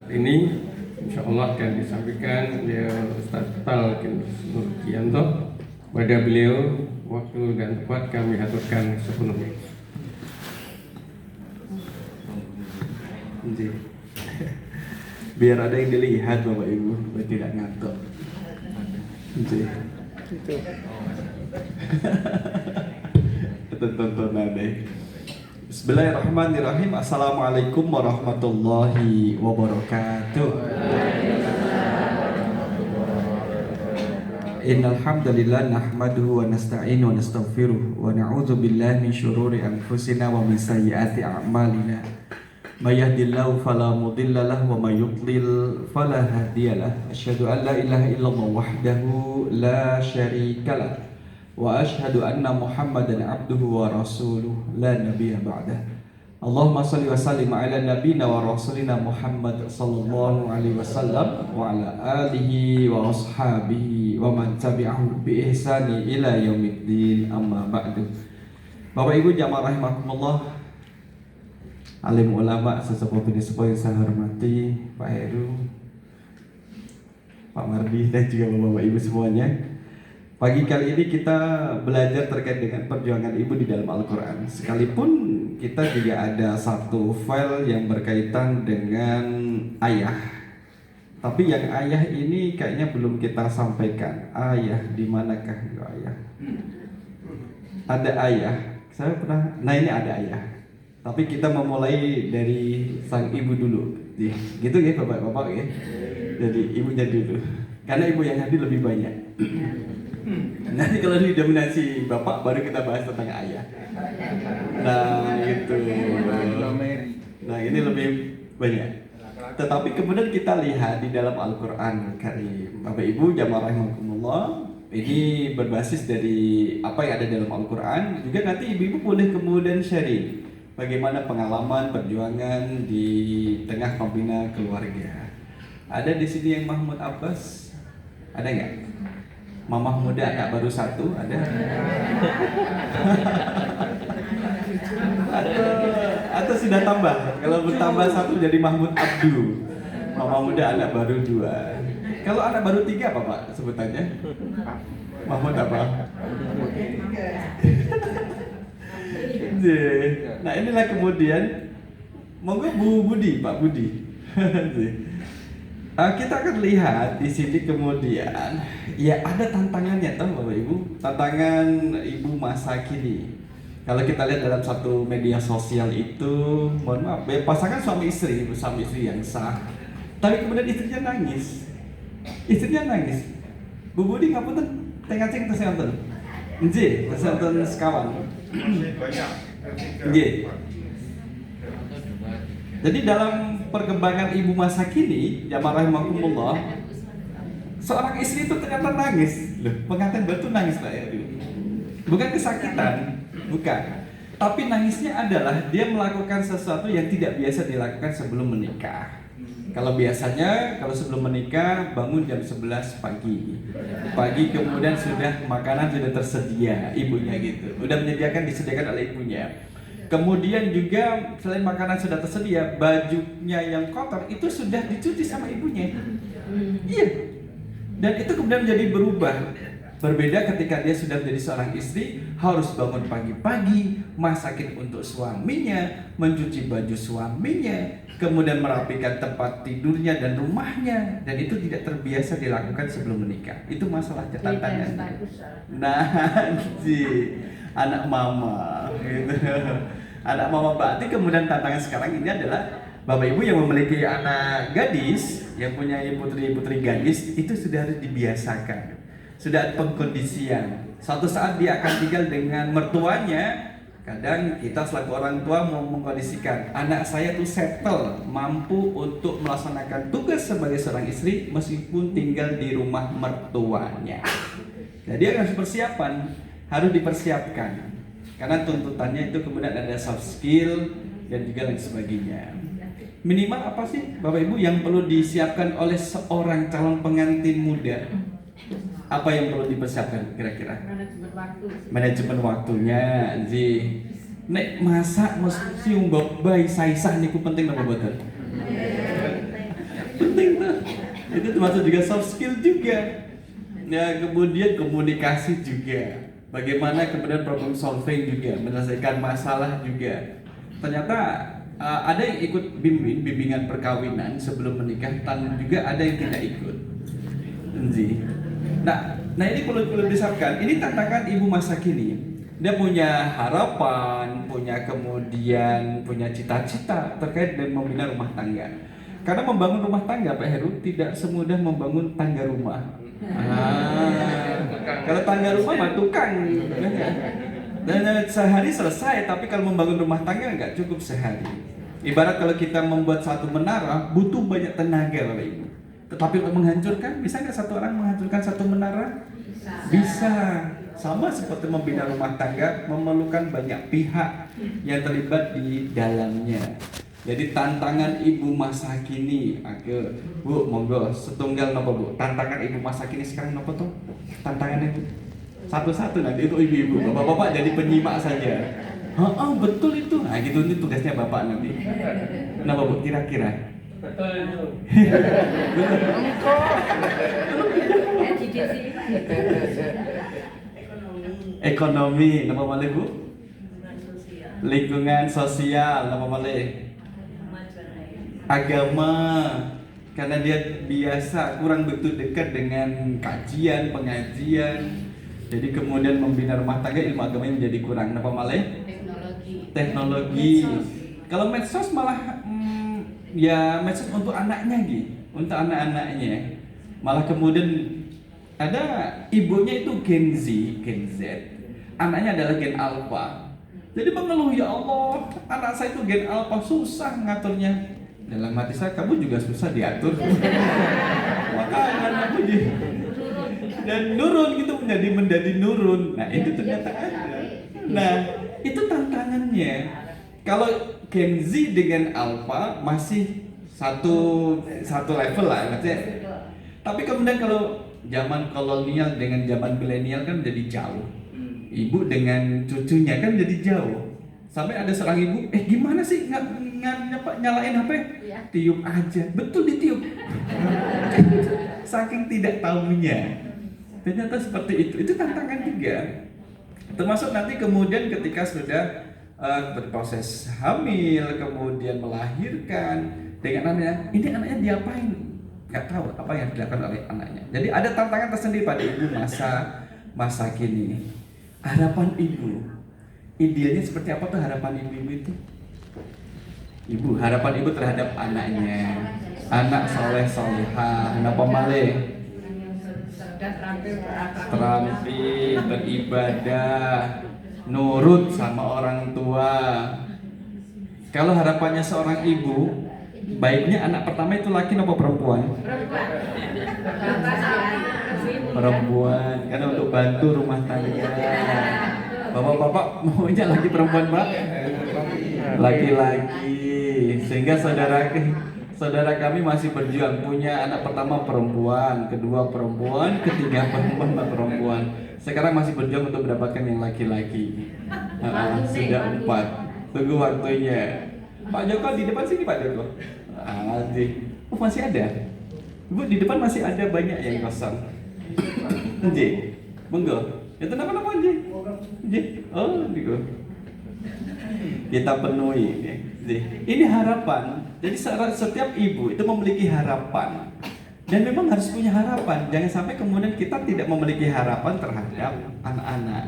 Ini insya Allah akan disampaikan oleh Ustaz Talqin Nurkianto. Pada beliau waktu dan tempat kami aturkan sepenuhnya. Biar ada yang dilihat Bapak Ibu, biar tidak ngantuk. Itu tontonan deh. Bismillahirrahmanirrahim. Assalamualaikum warahmatullahi wabarakatuh. Innal hamdalillah nahmaduhu wa nasta'inu wa nastaghfiruh wa na'udzu billahi min syururi anfusina wa min sayyiati a'malina. May yahdihillahu fala mudilla lahu wa may yudlil fala hadiyalah. Asyhadu an la ilaha illallah wahdahu la syarika lah wa asyhadu anna Muhammadan abduhu wa rasuluh la nabiyya ba'dah. Allahumma salli wa sallim ala nabiyyina wa rasulina Muhammad sallallahu alaihi wasallam wa ala alihi wa ashabihi wa man tabi'ahu bi ihsani ila yaumiddin, amma ba'du. Bapak Ibu jamaah rahimakumullah, alim ulama, sesepuh bini sepuh yang saya hormati, Pak Heru, Pak Mardi, dan juga Bapak Ibu semuanya. Pagi kali ini kita belajar terkait dengan perjuangan ibu di dalam Al-Quran. Sekalipun kita juga ada satu file yang berkaitan dengan ayah, tapi yang ayah ini kayaknya belum kita sampaikan. Ayah, di manakah itu ayah? Ada ayah, saya pernah, nah ini ada ayah. Tapi kita memulai dari sang ibu dulu, gitu ya bapak-bapak ya. Jadi ibunya dulu, karena ibu yang hadir lebih banyak. Nanti kalau didominasi bapak, baru kita bahas tentang ayah. Nah itu, nah ini lebih banyak. Tetapi kemudian kita lihat di dalam Al-Quran Karim, Bapak Ibu jamaah rahimakumullah, ini berbasis dari apa yang ada dalam Al-Quran. Juga nanti ibu-ibu boleh kemudian sharing bagaimana pengalaman perjuangan di tengah pembina keluarga. Ada di sini yang Mahmud Abbas, ada nggak? Mamah muda anak baru satu, ada? atau sudah tambah? Kalau bertambah satu jadi Mahmud Abdu. Mamah muda anak baru dua. Kalau anak baru tiga apa Pak sebutannya? Mahmud apa? Nah inilah kemudian, monggo Bu Budi, Pak Budi. Kita akan lihat di sini kemudian, ya ada tantangannya, tahu Bapak Ibu, tantangan ibu masa kini. Kalau kita lihat dalam satu media sosial itu, mohon maaf, ya, pasangan suami istri yang sah, tapi kemudian istrinya nangis, Bu Budi ngapunten, tengah-tengah kesehatan, kesehatan sekawan, Jadi dalam perkembangan ibu masa kini, jamaah rahimakumullah, seorang istri itu ternyata nangis. Loh, pengantin baru nangis Pak ya. Bukan kesakitan, bukan. Tapi nangisnya adalah dia melakukan sesuatu yang tidak biasa dilakukan sebelum menikah. Kalau biasanya, kalau sebelum menikah bangun jam 11 pagi. Pagi kemudian sudah makanan sudah tersedia, ibunya gitu. Udah disediakan oleh ibunya. Kemudian juga selain makanan sudah tersedia, bajunya yang kotor itu sudah dicuci sama ibunya. Iya. Dan itu kemudian menjadi berubah. Berbeda ketika dia sudah menjadi seorang istri, harus bangun pagi-pagi, masakin untuk suaminya, mencuci baju suaminya, kemudian merapikan tempat tidurnya dan rumahnya. Dan itu tidak terbiasa dilakukan sebelum menikah. Itu masalah tantangan. Nah, anak mama gitu. Anak mama berarti kemudian tantangan sekarang ini adalah Bapak Ibu yang memiliki anak gadis, yang punya putri-putri gadis, itu sudah harus dibiasakan. Sudah ada pengkondisian. Suatu saat dia akan tinggal dengan mertuanya. Kadang kita selaku orang tua mau mengkondisikan anak saya tuh settle, mampu untuk melaksanakan tugas sebagai seorang istri meskipun tinggal di rumah mertuanya. Jadi harus persiapan, harus dipersiapkan. Karena tuntutannya itu kemudian ada soft skill dan juga lain sebagainya. Minimal apa sih Bapak Ibu yang perlu disiapkan oleh seorang calon pengantin muda? Apa yang perlu dipersiapkan kira-kira? Manajemen waktunya, nek masak mesti mbok bayi saisah niku penting napa mboten? penting tuh. Itu termasuk juga soft skill juga. Ya, kemudian komunikasi juga. Bagaimana kemudian problem solving juga, menyelesaikan masalah juga. Ternyata ada yang ikut bimbingan perkawinan sebelum menikah, dan juga ada yang tidak ikut. Nah ini perlu disabkan. Ini tantangan ibu masa kini. Dia punya harapan, punya cita-cita terkait dengan membina rumah tangga. Karena membangun rumah tangga, Pak Heru, tidak semudah membangun tangga rumah. Kalau tangga rumah mah tukang, dan sehari selesai. Tapi kalau membangun rumah tangga nggak cukup sehari. Ibarat kalau kita membuat satu menara, butuh banyak tenaga, Bapak Ibu. Tetapi untuk menghancurkan, bisa nggak satu orang menghancurkan satu menara? Bisa. Sama seperti membina rumah tangga, memerlukan banyak pihak yang terlibat di dalamnya. Jadi tantangan ibu masa kini, Bu, monggo setunggal nopo Bu. Tantangan ibu masa kini sekarang nopo tuh? Tantangannya satu-satu nanti itu ibu-ibu, bapak-bapak jadi penyimak saja. Betul itu. Nah gitu, ini tugasnya bapak nanti. Kenapa Bu? Kira-kira? Betul itu. Ekonomi, nama malih Bu? Lingkungan sosial, nama malih? Agama, karena dia biasa kurang begitu dekat dengan kajian, pengajian. Jadi kemudian membina rumah tangga, ilmu agamanya menjadi kurang. Nama malih? Teknologi. Kalau medsos malah ya medsos untuk anaknya gitu, untuk anak-anaknya. Malah kemudian ada ibunya itu Gen Z, anaknya adalah Gen Alpha. Jadi mengeluh, ya Allah, anak saya itu Gen Alpha, susah ngaturnya. Dalam hati saya, kamu juga susah diatur. Makanya aku dan nurun gitu, menjadi nurun. Nah itu ternyata ada. Nah itu tantangannya. Kalau Gen Z dengan Alpha masih satu level lah, maksudnya. Tapi kemudian kalau zaman kolonial dengan zaman milenial kan jadi jauh. Ibu dengan cucunya kan jadi jauh. Sampai ada seorang ibu, gimana sih nyalain HP? Ya. Tiup aja, betul ditiup. Saking tidak tahunya. Ternyata seperti itu tantangan juga. Termasuk nanti kemudian ketika sudah berproses hamil, kemudian melahirkan dengan anaknya diapain? Nggak tahu apa yang dilakukan oleh anaknya. Jadi ada tantangan tersendiri pada ibu masa kini. Harapan ibu, idealnya seperti apa tuh harapan ibu itu? Ibu, harapan ibu terhadap anaknya, anak soleh solehah, kenapa malih? Terampil, beribadah, nurut sama orang tua. Kalau harapannya seorang ibu, baiknya anak pertama itu laki atau perempuan? Perempuan, karena untuk bantu rumah tangga. Bapak-bapak maunya laki perempuan, Pak? Laki-laki. Sehingga saudara kami masih berjuang, punya anak pertama perempuan, kedua perempuan, ketiga perempuan. Sekarang masih berjuang untuk mendapatkan yang laki-laki. Sudah 4. Tunggu waktunya. Pak Joko di depan sini, Pak Joko. Masih ada. Ibu di depan masih ada banyak yang kosong. Monggo. Itu nama Nji. Oh, niku. Kita penuhi. Ini harapan. Jadi setiap ibu itu memiliki harapan. Dan memang harus punya harapan. Jangan sampai kemudian kita tidak memiliki harapan terhadap anak-anak.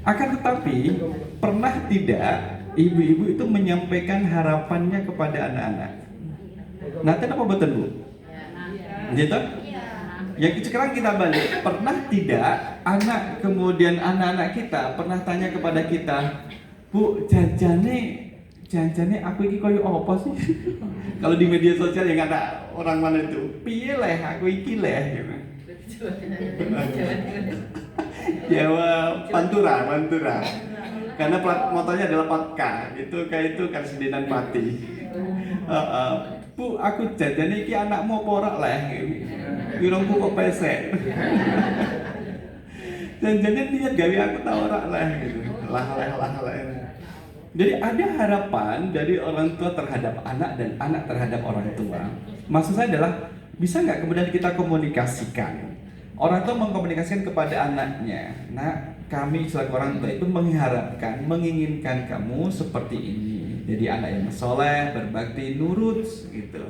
Akan tetapi, pernah tidak ibu-ibu itu menyampaikan harapannya kepada anak-anak? Nah, kenapa betul, Bu? Gitu? Yang sekarang kita balik, pernah tidak kemudian anak-anak kita pernah tanya kepada kita, Bu, janjane aku iki koyo apa sih? Kalau di media sosial yang ada orang mana itu, piye leh aku iki leh gitu. Jawa Pantura. Karena plat motornya adalah 4K. Itu kayak itu Karsidenan Pati. Bu, aku janjane iki anakmu apa ora leh? Wirongku kok pesek. Janjane niat gawe aku ta ora leh gitu. Lah. Jadi ada harapan dari orang tua terhadap anak dan anak terhadap orang tua. Maksud saya adalah bisa nggak kemudian kita komunikasikan? Orang tua mengkomunikasikan kepada anaknya, nah kami selaku orang tua itu mengharapkan, menginginkan kamu seperti ini. Jadi anak yang soleh, berbakti, nurut gitu.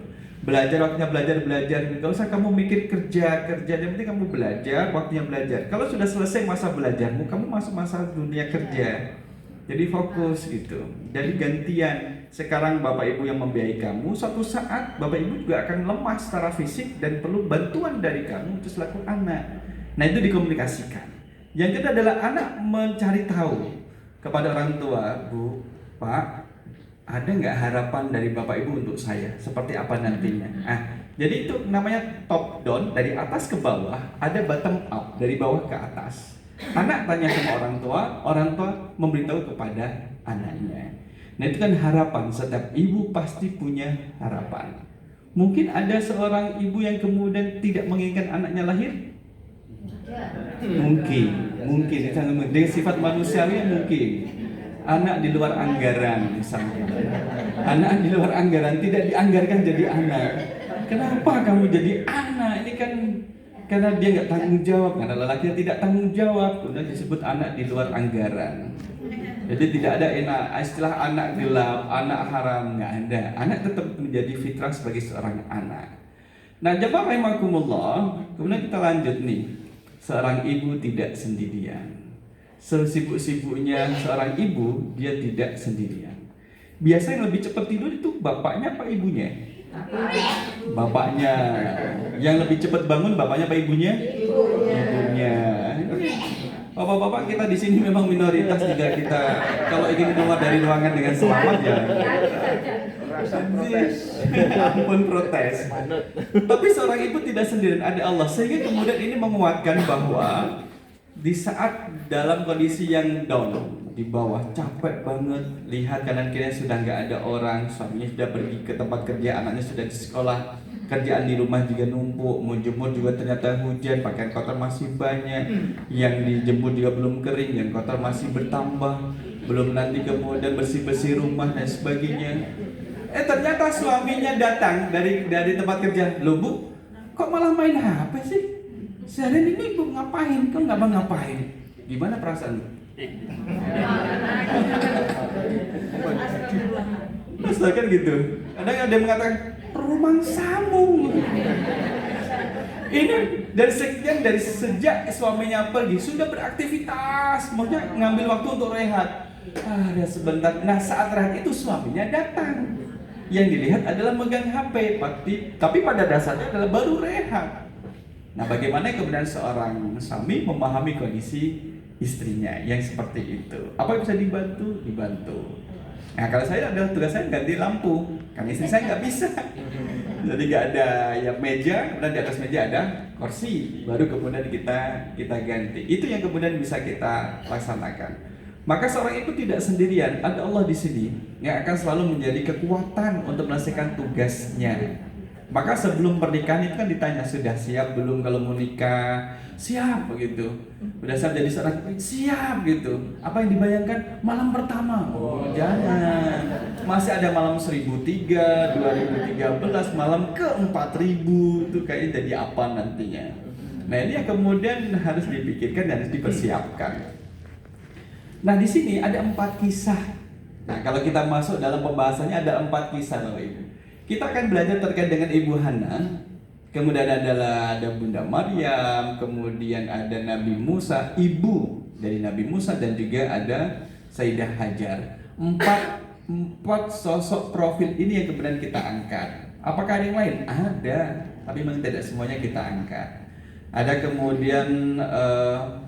Belajar waktunya belajar. Gak usah kamu mikir kerja. Yang penting kamu belajar, waktunya belajar. Kalau sudah selesai masa belajarmu, kamu masuk masa dunia kerja. Jadi fokus gitu. Jadi gantian. Sekarang bapak ibu yang membiayai kamu, suatu saat bapak ibu juga akan lemah secara fisik dan perlu bantuan dari kamu untuk selaku anak. Nah itu dikomunikasikan. Yang kedua adalah anak mencari tahu kepada orang tua, Bu, Pak, ada nggak harapan dari bapak ibu untuk saya? Seperti apa nantinya? Jadi itu namanya top down, dari atas ke bawah. Ada bottom up, dari bawah ke atas. Anak tanya sama orang tua memberitahu kepada anaknya. Nah itu kan harapan, setiap ibu pasti punya harapan. Mungkin ada seorang ibu yang kemudian tidak menginginkan anaknya lahir? Mungkin itu dengan sifat manusiawi mungkin. Anak di luar anggaran misalnya. Anak di luar anggaran, tidak dianggarkan jadi anak. Kenapa kamu jadi anak? Ini kan karena dia nggak tanggung jawab, karena lelaki yang tidak tanggung jawab, kemudian disebut anak di luar anggaran. Jadi tidak ada istilah anak gelap, anak haram, nggak ada. Anak tetap menjadi fitrah sebagai seorang anak. Nah, jemaah rahimakumullah, kemudian kita lanjut nih. Seorang ibu tidak sendirian. Sesibuk-sibuknya seorang ibu, dia tidak sendirian. Biasa yang lebih cepat tidur itu bapaknya apa ibunya? Bapaknya. Yang lebih cepat bangun bapaknya apa ibunya? Ibunya. Bapak-bapak kita di sini memang minoritas, jika kita kalau ingin keluar dari ruangan dengan selamat ya. Ampun protes. Tapi seorang ibu tidak sendirian, ada Allah. Sehingga kemudian ini menguatkan bahwa di saat dalam kondisi yang down, di bawah, capek banget, lihat kanan kiri sudah nggak ada orang, suaminya sudah pergi ke tempat kerja, anaknya sudah di sekolah, kerjaan di rumah juga numpuk, mau jemur juga ternyata hujan, pakaian kotor masih banyak, yang dijemur juga belum kering, yang kotor masih bertambah, belum nanti kemudian bersih-bersih rumah dan sebagainya. Ternyata suaminya datang dari tempat kerja. Loh Bu, kok malah main HP sih? Seharian ini Bu ngapain? Kok nggak ngapain? Gimana perasaan? Astaga kan gitu. Kadang ada yang mengatakan rumang sambung. Ini dari sejak suaminya pergi sudah beraktivitas, maksudnya ngambil waktu untuk rehat. Ada sebentar. Nah saat rehat itu suaminya datang. Yang dilihat adalah megang HP, tapi pada dasarnya adalah baru rehat. Nah bagaimana kemudian seorang suami memahami kondisi istrinya yang seperti itu? Apa yang bisa dibantu? Dibantu. Nah kalau saya adalah tugas saya ganti lampu, kan istri saya nggak bisa. Jadi nggak ada ya meja, kemudian di atas meja ada kursi, baru kemudian kita ganti. Itu yang kemudian bisa kita laksanakan. Maka seorang ibu tidak sendirian, ada Allah di sini yang akan selalu menjadi kekuatan untuk menyelesaikan tugasnya. Maka sebelum pernikahan itu kan ditanya, sudah siap belum kalau mau nikah? Siap begitu. Sudah siap jadi seorang siap gitu. Apa yang dibayangkan? Malam pertama. Oh jangan. Masih ada malam 1003, 2013, malam ke 4000 itu kayaknya jadi apa nantinya. Nah ini yang kemudian harus dipikirkan dan harus dipersiapkan. Nah di sini ada 4 kisah. Nah kalau kita masuk dalam pembahasannya ada 4 kisah Bapak Ibu. Kita akan belajar terkait dengan Ibu Hana, kemudian ada Bunda Maryam, kemudian ada Nabi Musa, ibu dari Nabi Musa, dan juga ada Sayyidah Hajar. 4 sosok profil ini yang kemudian kita angkat. Apakah ada yang lain? Ada, tapi memang tidak semuanya kita angkat. Ada kemudian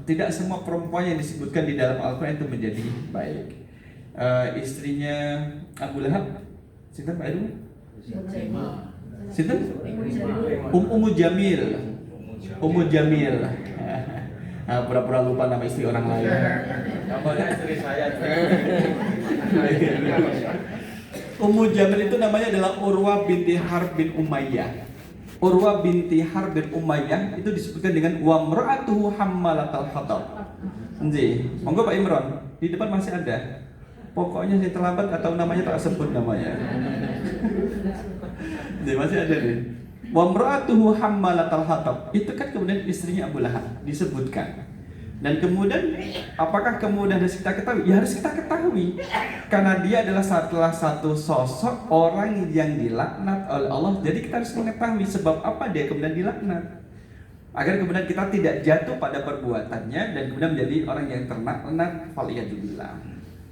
tidak semua perempuan yang disebutkan di dalam Al-Quran itu menjadi baik. Istrinya Abu Lahab, sinten Pak Edu? Sinten? Ummu Jamil. Ummu Jamil. Pura-pura lupa nama istri orang lain. Namanya istri saya. Ummu Jamil itu namanya adalah Urwah binti Harb bin Umayyah. Urwah binti Harb bin Umayyah itu disebutkan dengan wa mar'atuhu hammalatal hatab. Nggih, monggo Pak Imron, di depan masih ada. Pokoknya si terlambat atau namanya tak sebut namanya. Jadi masih ada nih. Wa imra'atuhu hammalatal hatab. Itu kan kemudian istrinya Abu Lahab disebutkan. Dan kemudian apakah kemudian harus kita ketahui? Ya harus kita ketahui. Karena dia adalah salah satu sosok orang yang dilaknat oleh Allah. Jadi kita harus mengetahui sebab apa dia kemudian dilaknat. Agar kemudian kita tidak jatuh pada perbuatannya dan kemudian menjadi orang yang terlaknat. Faliyadzubillah.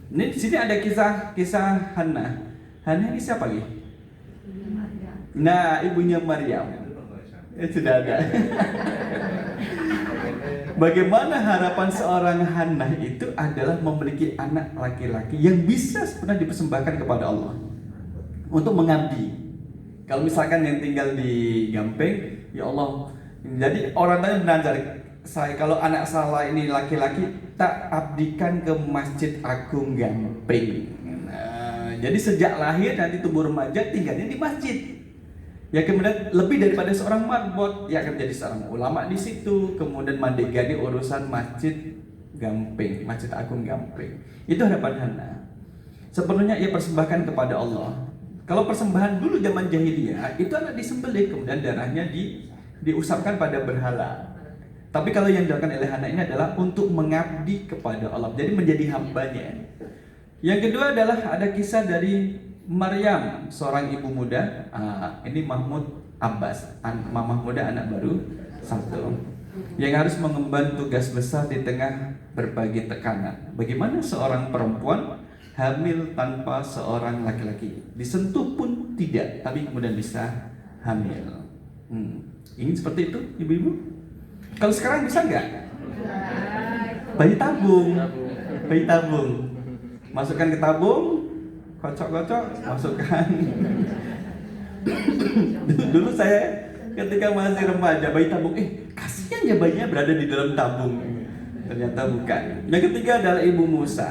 Ini di sini ada kisah Hannah. Hannah ini siapa lagi? Nah, ibunya Maryam. Sudah ada. Bagaimana harapan seorang Hannah itu adalah memiliki anak laki-laki yang bisa sebenarnya dipersembahkan kepada Allah untuk mengabdi. Kalau misalkan yang tinggal di Gampeng, ya Allah. Jadi orang tanya benar, saya kalau anak salah ini laki-laki tak abdikan ke Masjid Agung Gampeng. Nah, jadi sejak lahir nanti tumbuh remaja tinggalnya di masjid. Ya kemudian lebih daripada seorang marbot, ya akan jadi seorang ulama di situ. Kemudian mandegani urusan Masjid Gampeng, Masjid Agung Gampeng. Itu harapan Hannah. Sepenuhnya ia persembahkan kepada Allah. Kalau persembahan dulu zaman jahiliyah itu anak disembelih, kemudian darahnya diusapkan pada berhala. Tapi kalau yang dilakukan oleh Hannah ini adalah untuk mengabdi kepada Allah, jadi menjadi hambanya. Yang kedua adalah ada kisah dari Maryam, seorang ibu muda. Ini Mahmud Abbas, mamah muda anak baru satu, yang harus mengemban tugas besar di tengah berbagai tekanan. Bagaimana seorang perempuan hamil tanpa seorang laki-laki, disentuh pun tidak, tapi kemudian bisa hamil. Ingin seperti itu, ibu-ibu? Kalau sekarang bisa nggak? Bayi tabung, masukkan ke tabung. Kocok, masukkan. Dulu saya ketika masih remaja bayi tabung, kasihan ya bayinya berada di dalam tabung. Ternyata bukan. Yang ketiga adalah ibu Musa,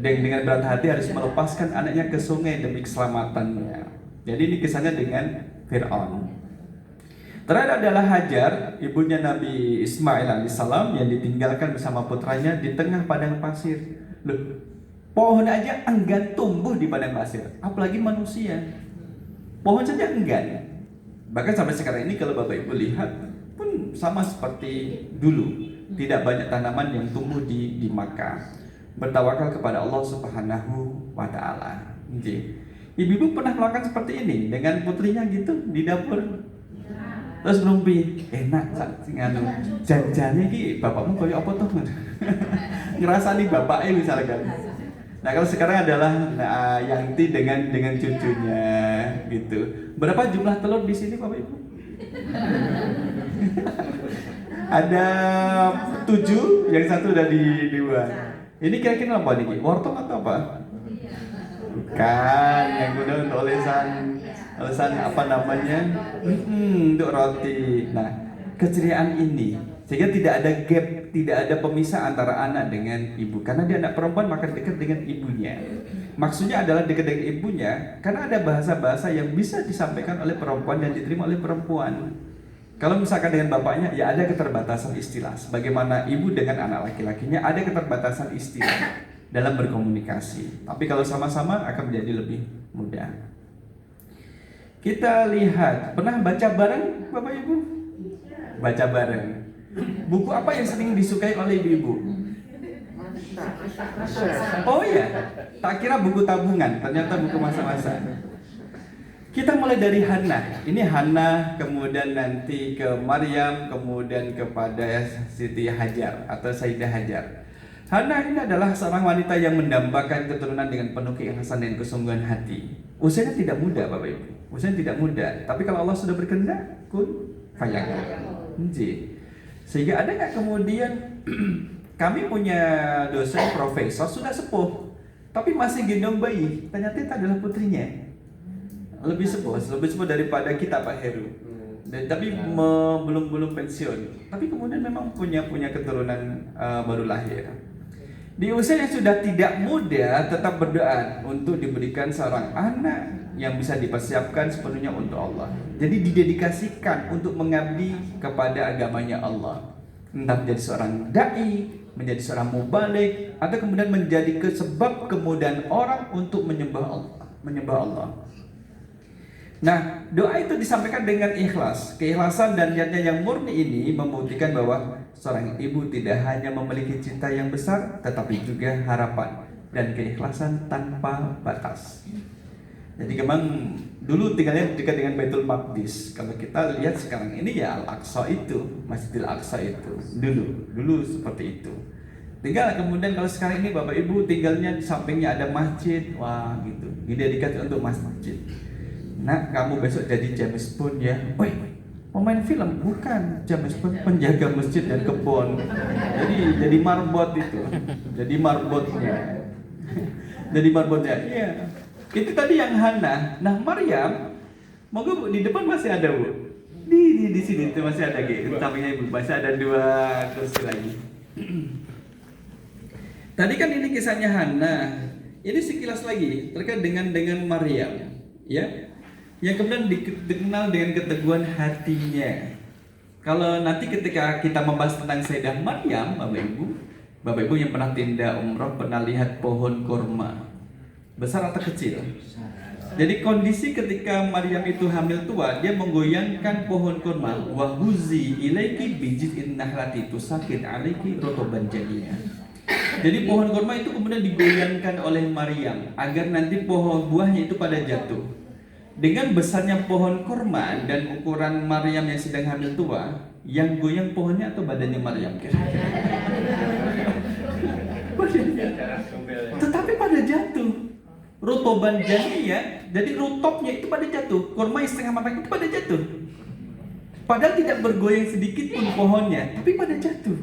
dengan berat hati harus melepaskan anaknya ke sungai demi keselamatannya. Jadi ini kisahnya dengan Fir'aun. Terakhir adalah Hajar, ibunya Nabi Ismail alaihissalam, yang ditinggalkan bersama putranya di tengah padang pasir. Loh, pohon aja enggan tumbuh di padang pasir, apalagi manusia. Pohon saja enggan. Bahkan sampai sekarang ini kalau Bapak Ibu lihat pun sama seperti dulu. Tidak banyak tanaman yang tumbuh di Makkah. Bertawakal kepada Allah Subhanahu wa taala. Ibu-ibu pernah melakukan seperti ini dengan putrinya gitu di dapur? Terus berumpi, enak nganu. Janjane iki bapakmu koyo apa tuh? Ngerasani bapaknya misalkan. Nah kalau sekarang adalah Yanti dengan cucunya gitu. Berapa jumlah telur di sini Bapak Ibu? Ada 7, yang satu udah di luar. Ini kira-kira apa nih? Wortel atau apa? Bukan, yang udah untuk olesan apa namanya? Untuk roti. Nah keceriaan ini sehingga tidak ada gap, tidak ada pemisah antara anak dengan ibu. Karena dia anak perempuan maka dekat dengan ibunya. Maksudnya adalah dekat dengan ibunya karena ada bahasa-bahasa yang bisa disampaikan oleh perempuan dan diterima oleh perempuan. Kalau misalkan dengan bapaknya ya ada keterbatasan istilah. Sebagaimana ibu dengan anak laki-lakinya ada keterbatasan istilah dalam berkomunikasi. Tapi kalau sama-sama akan menjadi lebih mudah. Kita lihat, pernah baca bareng Bapak Ibu? Baca bareng. Buku apa yang sering disukai oleh ibu-ibu? Oh iya, tak kira buku tabungan, ternyata buku masa-masa. Kita mulai dari Hannah. Ini Hannah, kemudian nanti ke Maryam, kemudian kepada Siti Hajar atau Sayyidah Hajar. Hannah ini adalah seorang wanita yang mendambakan keturunan dengan penuh keikhlasan dan kesungguhan hati. Usianya tidak muda Bapak Ibu, usianya tidak muda. Tapi kalau Allah sudah berkehendak, kun fayakun. Sehingga ada nggak kemudian kami punya dosen profesor sudah sepuh, tapi masih gendong bayi. Ternyata itu adalah putrinya. Lebih sepuh daripada kita Pak Heru. Tapi belum pensiun. Tapi kemudian memang punya keturunan baru lahir. Di usia yang sudah tidak muda, tetap berdoa untuk diberikan seorang anak yang bisa dipersiapkan sepenuhnya untuk Allah. Jadi didedikasikan untuk mengabdi kepada agamanya Allah. entah menjadi seorang dai, menjadi seorang mubalik, atau kemudian menjadi sebab kemudahan orang untuk menyembah Allah. Nah, doa itu disampaikan dengan ikhlas. Keikhlasan dan niatnya yang murni ini membuktikan bahwa seorang ibu tidak hanya memiliki cinta yang besar, tetapi juga harapan dan keikhlasan tanpa batas. Jadi memang dulu tinggalnya dekat dengan Baitul Maqdis. Kalau kita lihat sekarang ini ya Al-Aqsa itu, Masjidil Aqsa itu. Dulu seperti itu. Tinggal kemudian kalau sekarang ini Bapak Ibu tinggalnya di sampingnya ada masjid, wah gitu. Didedikasi untuk masjid. Nah, kamu besok jadi James Bond ya. Woi, pemain film bukan James Bond, penjaga masjid dan kebun. Jadi marbot itu. Jadi marbotnya. Jadi marbotnya. Iya. Itu tadi yang Hana. Nah, Maryam, moga Bu di depan masih ada Bu. Di sini itu masih ada gitu. Sampingnya Ibu masih ada 2 kursi lagi. Tadi kan ini kisahnya Hana. Ini sekilas lagi terkait dengan Maryam, ya. Yang kemudian dikenal dengan keteguhan hatinya. Kalau nanti ketika kita membahas tentang Sayyidah Maryam, Bapak Ibu yang pernah tindak umroh pernah lihat pohon kurma besar atau kecil? Jadi kondisi ketika Maryam itu hamil tua, dia menggoyangkan pohon kurma. Wahuzi ilaiki bijiz'in nahlati tusaqit alaiki rotoban janiyah. Jadi pohon kurma itu kemudian digoyangkan oleh Maryam agar nanti pohon buahnya itu pada jatuh. Dengan besarnya pohon kurma dan ukuran Maryam yang sedang hamil tua, yang goyang pohonnya atau badannya Maryam? Tetapi pada jatuh. Rotoban janiyah, jadi rutopnya itu pada jatuh. Kurma yang setengah matang itu pada jatuh. Padahal tidak bergoyang sedikit pun pohonnya, tapi pada jatuh.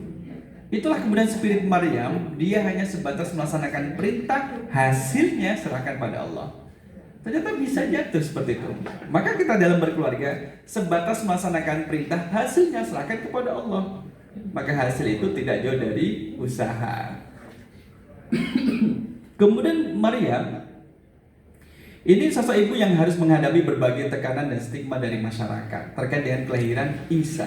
Itulah kemudian spirit Maryam, dia hanya sebatas melaksanakan perintah, hasilnya serahkan pada Allah. Ternyata bisa jatuh seperti itu. Maka kita dalam berkeluarga sebatas melaksanakan perintah, hasilnya serahkan kepada Allah. Maka hasil itu tidak jauh dari usaha. Kemudian Maryam ini sosok ibu yang harus menghadapi berbagai tekanan dan stigma dari masyarakat terkait dengan kelahiran Isa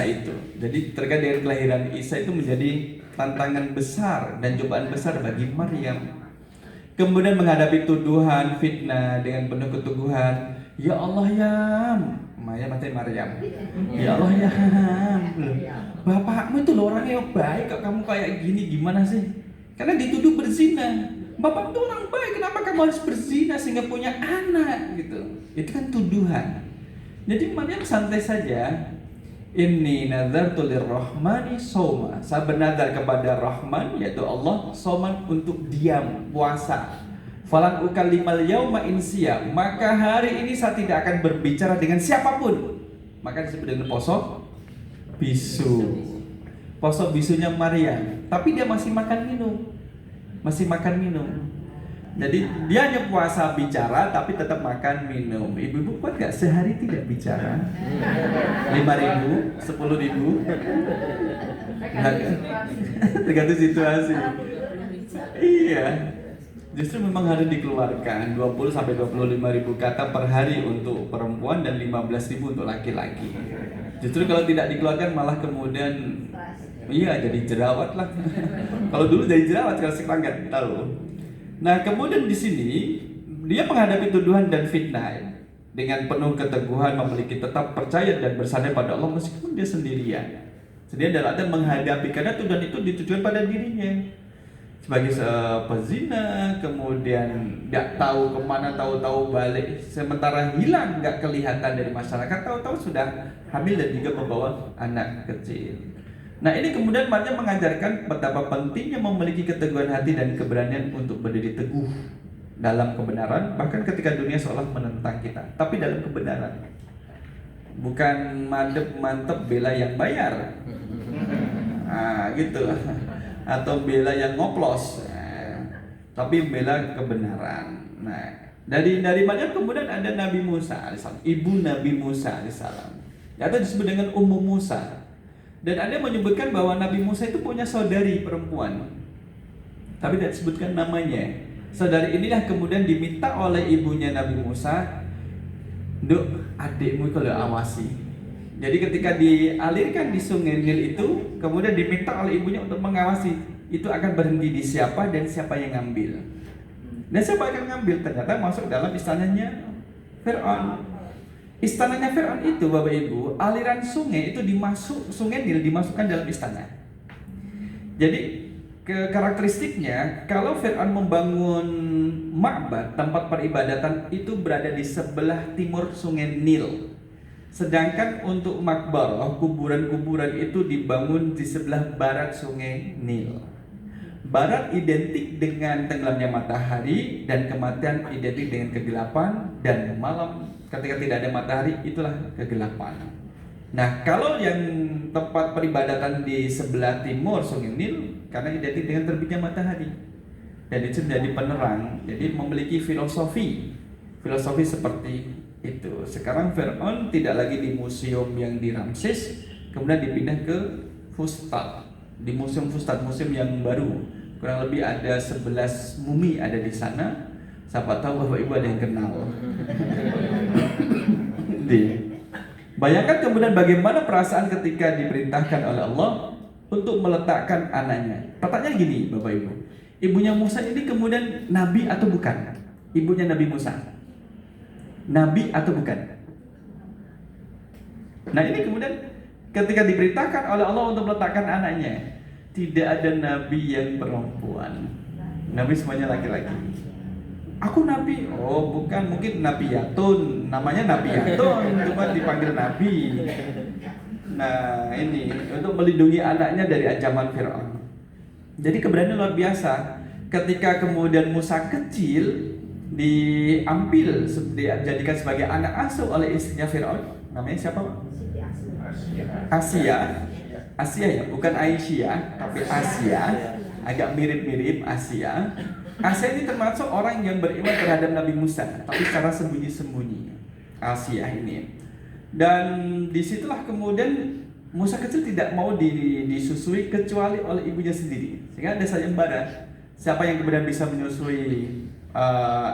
itu. Jadi terkait dengan kelahiran Isa itu menjadi tantangan besar dan cobaan besar bagi Maryam. Kemudian menghadapi tuduhan, fitnah dengan penuh keteguhan. Ya Allah ya, Maryam. Ya Allah ya, bapakmu itu loh orangnya baik, kok kamu kayak gini gimana sih? Karena dituduh berzina. Bapak itu orang baik, kenapa kamu harus berzina sehingga punya anak gitu? Itu kan tuduhan. Jadi Maryam santai saja. Inni nazartu lirrahmani sawma. Saya bernazar kepada Rahman yaitu Allah, sauman untuk diam, puasa. Falan ukallimal yauma insiya. Maka hari ini saya tidak akan berbicara dengan siapapun. Maka disebut dengan poso bisu. Poso bisunya Maryam. Tapi dia masih makan minum. Jadi dia hanya puasa bicara tapi tetap makan minum. Ibu-ibu kuat gak sehari tidak bicara? 5.000, 10.000? Tergantung situasi. Iya. Justru memang harus dikeluarkan 20 sampai 25.000 kata per hari untuk perempuan dan 15.000 untuk laki-laki. Justru kalau tidak dikeluarkan malah kemudian jadi jerawat lah. Kalau dulu jadi jerawat, kalau sekarang nggak tahu. Nah kemudian di sini dia menghadapi tuduhan dan fitnah dengan penuh keteguhan, memiliki tetap percaya dan bersandar pada Allah meskipun dia sendirian. Dia dalam artian menghadapi karena tuduhan itu ditujukan pada dirinya sebagai pezina, kemudian nggak tahu kemana, tahu-tahu balik, sementara hilang nggak kelihatan dari masyarakat, tahu-tahu sudah hamil dan juga membawa anak kecil. Nah ini kemudian Maryam mengajarkan betapa pentingnya memiliki keteguhan hati dan keberanian untuk berdiri teguh dalam kebenaran, bahkan ketika dunia seolah menentang kita, tapi dalam kebenaran. Bukan mantep bela yang bayar, gitu, atau bela yang ngoplos, tapi bela kebenaran. Nah dari Maryam kemudian ada Nabi Musa alaihissalam, ibu Nabi Musa alaihissalam, atau disebut dengan Ummu Musa. Dan ada yang menyebutkan bahwa Nabi Musa itu punya saudari perempuan, tapi tidak disebutkan namanya. Saudari inilah kemudian diminta oleh ibunya Nabi Musa, "Duk, adikmu kalau awasi, Jadi ketika dialirkan di sungai Nil itu, kemudian diminta oleh ibunya untuk mengawasi itu akan berhenti di siapa dan siapa yang ngambil. Dan siapa yang ngambil? Ternyata masuk dalam istananya Fir'aun. Istananya Fir'aun itu, Bapak Ibu, aliran sungai itu sungai Nil dimasukkan dalam istana. Jadi karakteristiknya, kalau Fir'aun membangun ma'bad, tempat peribadatan itu berada di sebelah timur sungai Nil. Sedangkan untuk makbarah, kuburan-kuburan itu dibangun di sebelah barat sungai Nil. Barat identik dengan tenggelamnya matahari dan kematian identik dengan kegelapan, dan malam ketika tidak ada matahari itulah kegelapan. Nah, kalau yang tempat peribadatan di sebelah timur sungai Nil karena identik dengan terbitnya matahari dan itu menjadi penerang, jadi memiliki filosofi seperti itu. Sekarang Fir'aun tidak lagi di museum yang di Ramses, kemudian dipindah ke Fustat, di museum Fustat, museum yang baru. Kurang lebih ada 11 mumi ada di sana. Siapa tahu Bapak Ibu ada yang kenal. Bayangkan kemudian bagaimana perasaan ketika diperintahkan oleh Allah untuk meletakkan anaknya. Pertanyaan gini Bapak Ibu, ibunya Musa ini kemudian nabi atau bukan? Ibunya Nabi Musa, nabi atau bukan? Nah ini kemudian ketika diperintahkan oleh Allah untuk meletakkan anaknya, tidak ada nabi yang perempuan, nabi semuanya laki-laki. Aku nabi, oh bukan, mungkin Nabi Yatun, namanya Nabi Yatun, cuma dipanggil nabi. Nah ini untuk melindungi anaknya dari ancaman Fir'aun. Jadi keberanian luar biasa. Ketika kemudian Musa kecil diambil, dijadikan sebagai anak asuh oleh istrinya Fir'aun. Namanya siapa Pak? Asia ya, bukan Aisyah, tapi Asia. Agak mirip-mirip Asia. Asia ini termasuk orang yang beriman terhadap Nabi Musa, tapi secara sembunyi-sembunyi. Asia ini. Dan disitulah kemudian Musa kecil tidak mau disusui kecuali oleh ibunya sendiri. Sehingga ada sayembara. Siapa yang kemudian bisa menyusui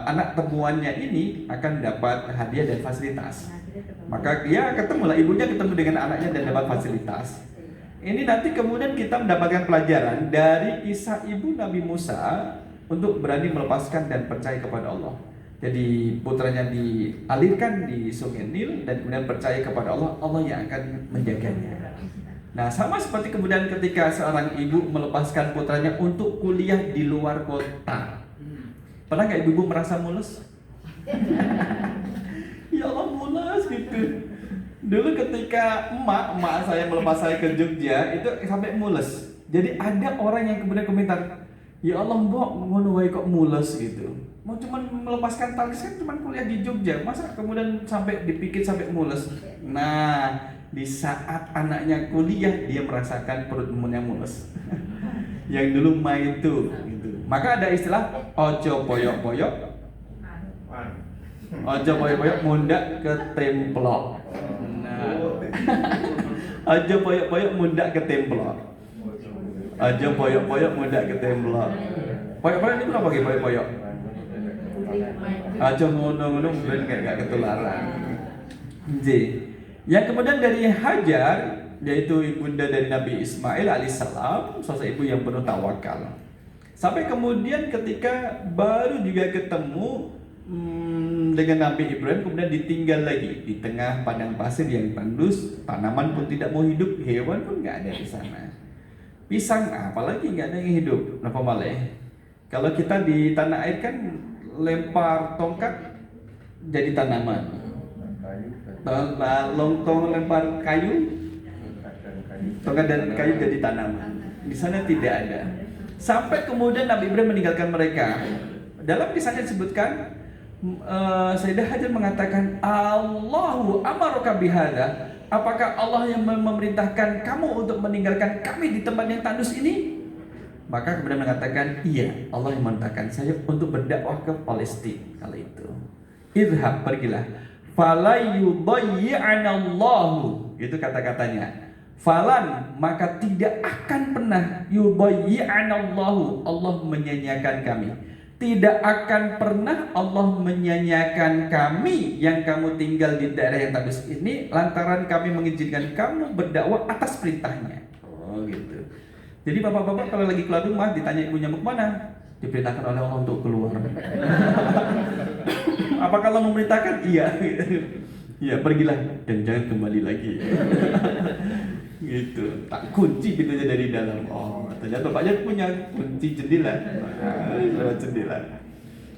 anak temuannya ini akan dapat hadiah dan fasilitas. Maka dia ketemulah, ibunya ketemu dengan anaknya dan dapat fasilitas. Ini nanti kemudian kita mendapatkan pelajaran dari kisah ibu Nabi Musa untuk berani melepaskan dan percaya kepada Allah. Jadi putranya dialirkan di sungai Nil dan kemudian percaya kepada Allah, Allah yang akan menjaganya. Nah sama seperti kemudian ketika seorang ibu melepaskan putranya untuk kuliah di luar kota. Pernah gak ibu merasa mules? Ya Allah mules gitu. Dulu ketika emak saya melepas saya ke Jogja itu sampai mules. Jadi ada orang yang kemudian komentar, ya Allah mbok ngono wae kok mules gitu. Mau cuman melepaskan tali kan cuman kuliah di Jogja, masa kemudian sampai dipikir sampai mules. Nah, di saat anaknya kuliah dia merasakan perut yang mules. Yang dulu main itu gitu. Maka ada istilah ojo poyok-poyok. Ojo poyok-poyok mundak ke templok. Nah. Ojo poyok-poyok mundak ke templok. Aja poyok-poyok muda ke templok. Poyok-poyok ini berapa gitu poyok-poyok? Aja ngono-ngono ben gak ketularan. J. Yang kemudian dari Hajar, yaitu ibunda dari Nabi Ismail alaihissalam, sosok ibu yang penuh tawakal. Sampai kemudian ketika baru juga ketemu dengan Nabi Ibrahim, kemudian ditinggal lagi di tengah padang pasir yang tandus, tanaman pun tidak mau hidup, hewan pun nggak ada di sana. Pisang apalagi nggak ada yang hidup. Kenapa malah? Kalau kita di tanah air kan lempar tongkat jadi tanaman, lontong lempar kayu, tongkat dan kayu jadi tanaman. Di sana tidak ada. Sampai kemudian Nabi Ibrahim meninggalkan mereka. Dalam kisahnya disebutkan, Sayyidah Hajar mengatakan, Allahu amaraka bihada. Apakah Allah yang memerintahkan kamu untuk meninggalkan kami di tempat yang tandus ini? Maka kemudian mengatakan, iya, Allah yang memerintahkan saya untuk berdakwah ke Palestina kala itu. Idhab, pergilah. Fala yudayyi'anallahu. Itu kata-katanya. Falan, maka tidak akan pernah yudayyi'anallahu, Allah menyanyiakan kami. tidak akan pernah Allah menyanyiakan kami yang kamu tinggal di daerah yang tandus ini lantaran kami mengizinkan kamu berdakwah atas perintahnya. Oh gitu. Jadi bapak-bapak kalau lagi keluar rumah ditanya ibunya mau kemana? Diperintahkan oleh Allah untuk keluar. Apakah Allah memerintahkan? Iya. Ya pergilah dan jangan kembali lagi. Gitu. Tak kunci pintunya dari dalam. Oh, ternyata bapaknya punya kunci jendela. Jendela.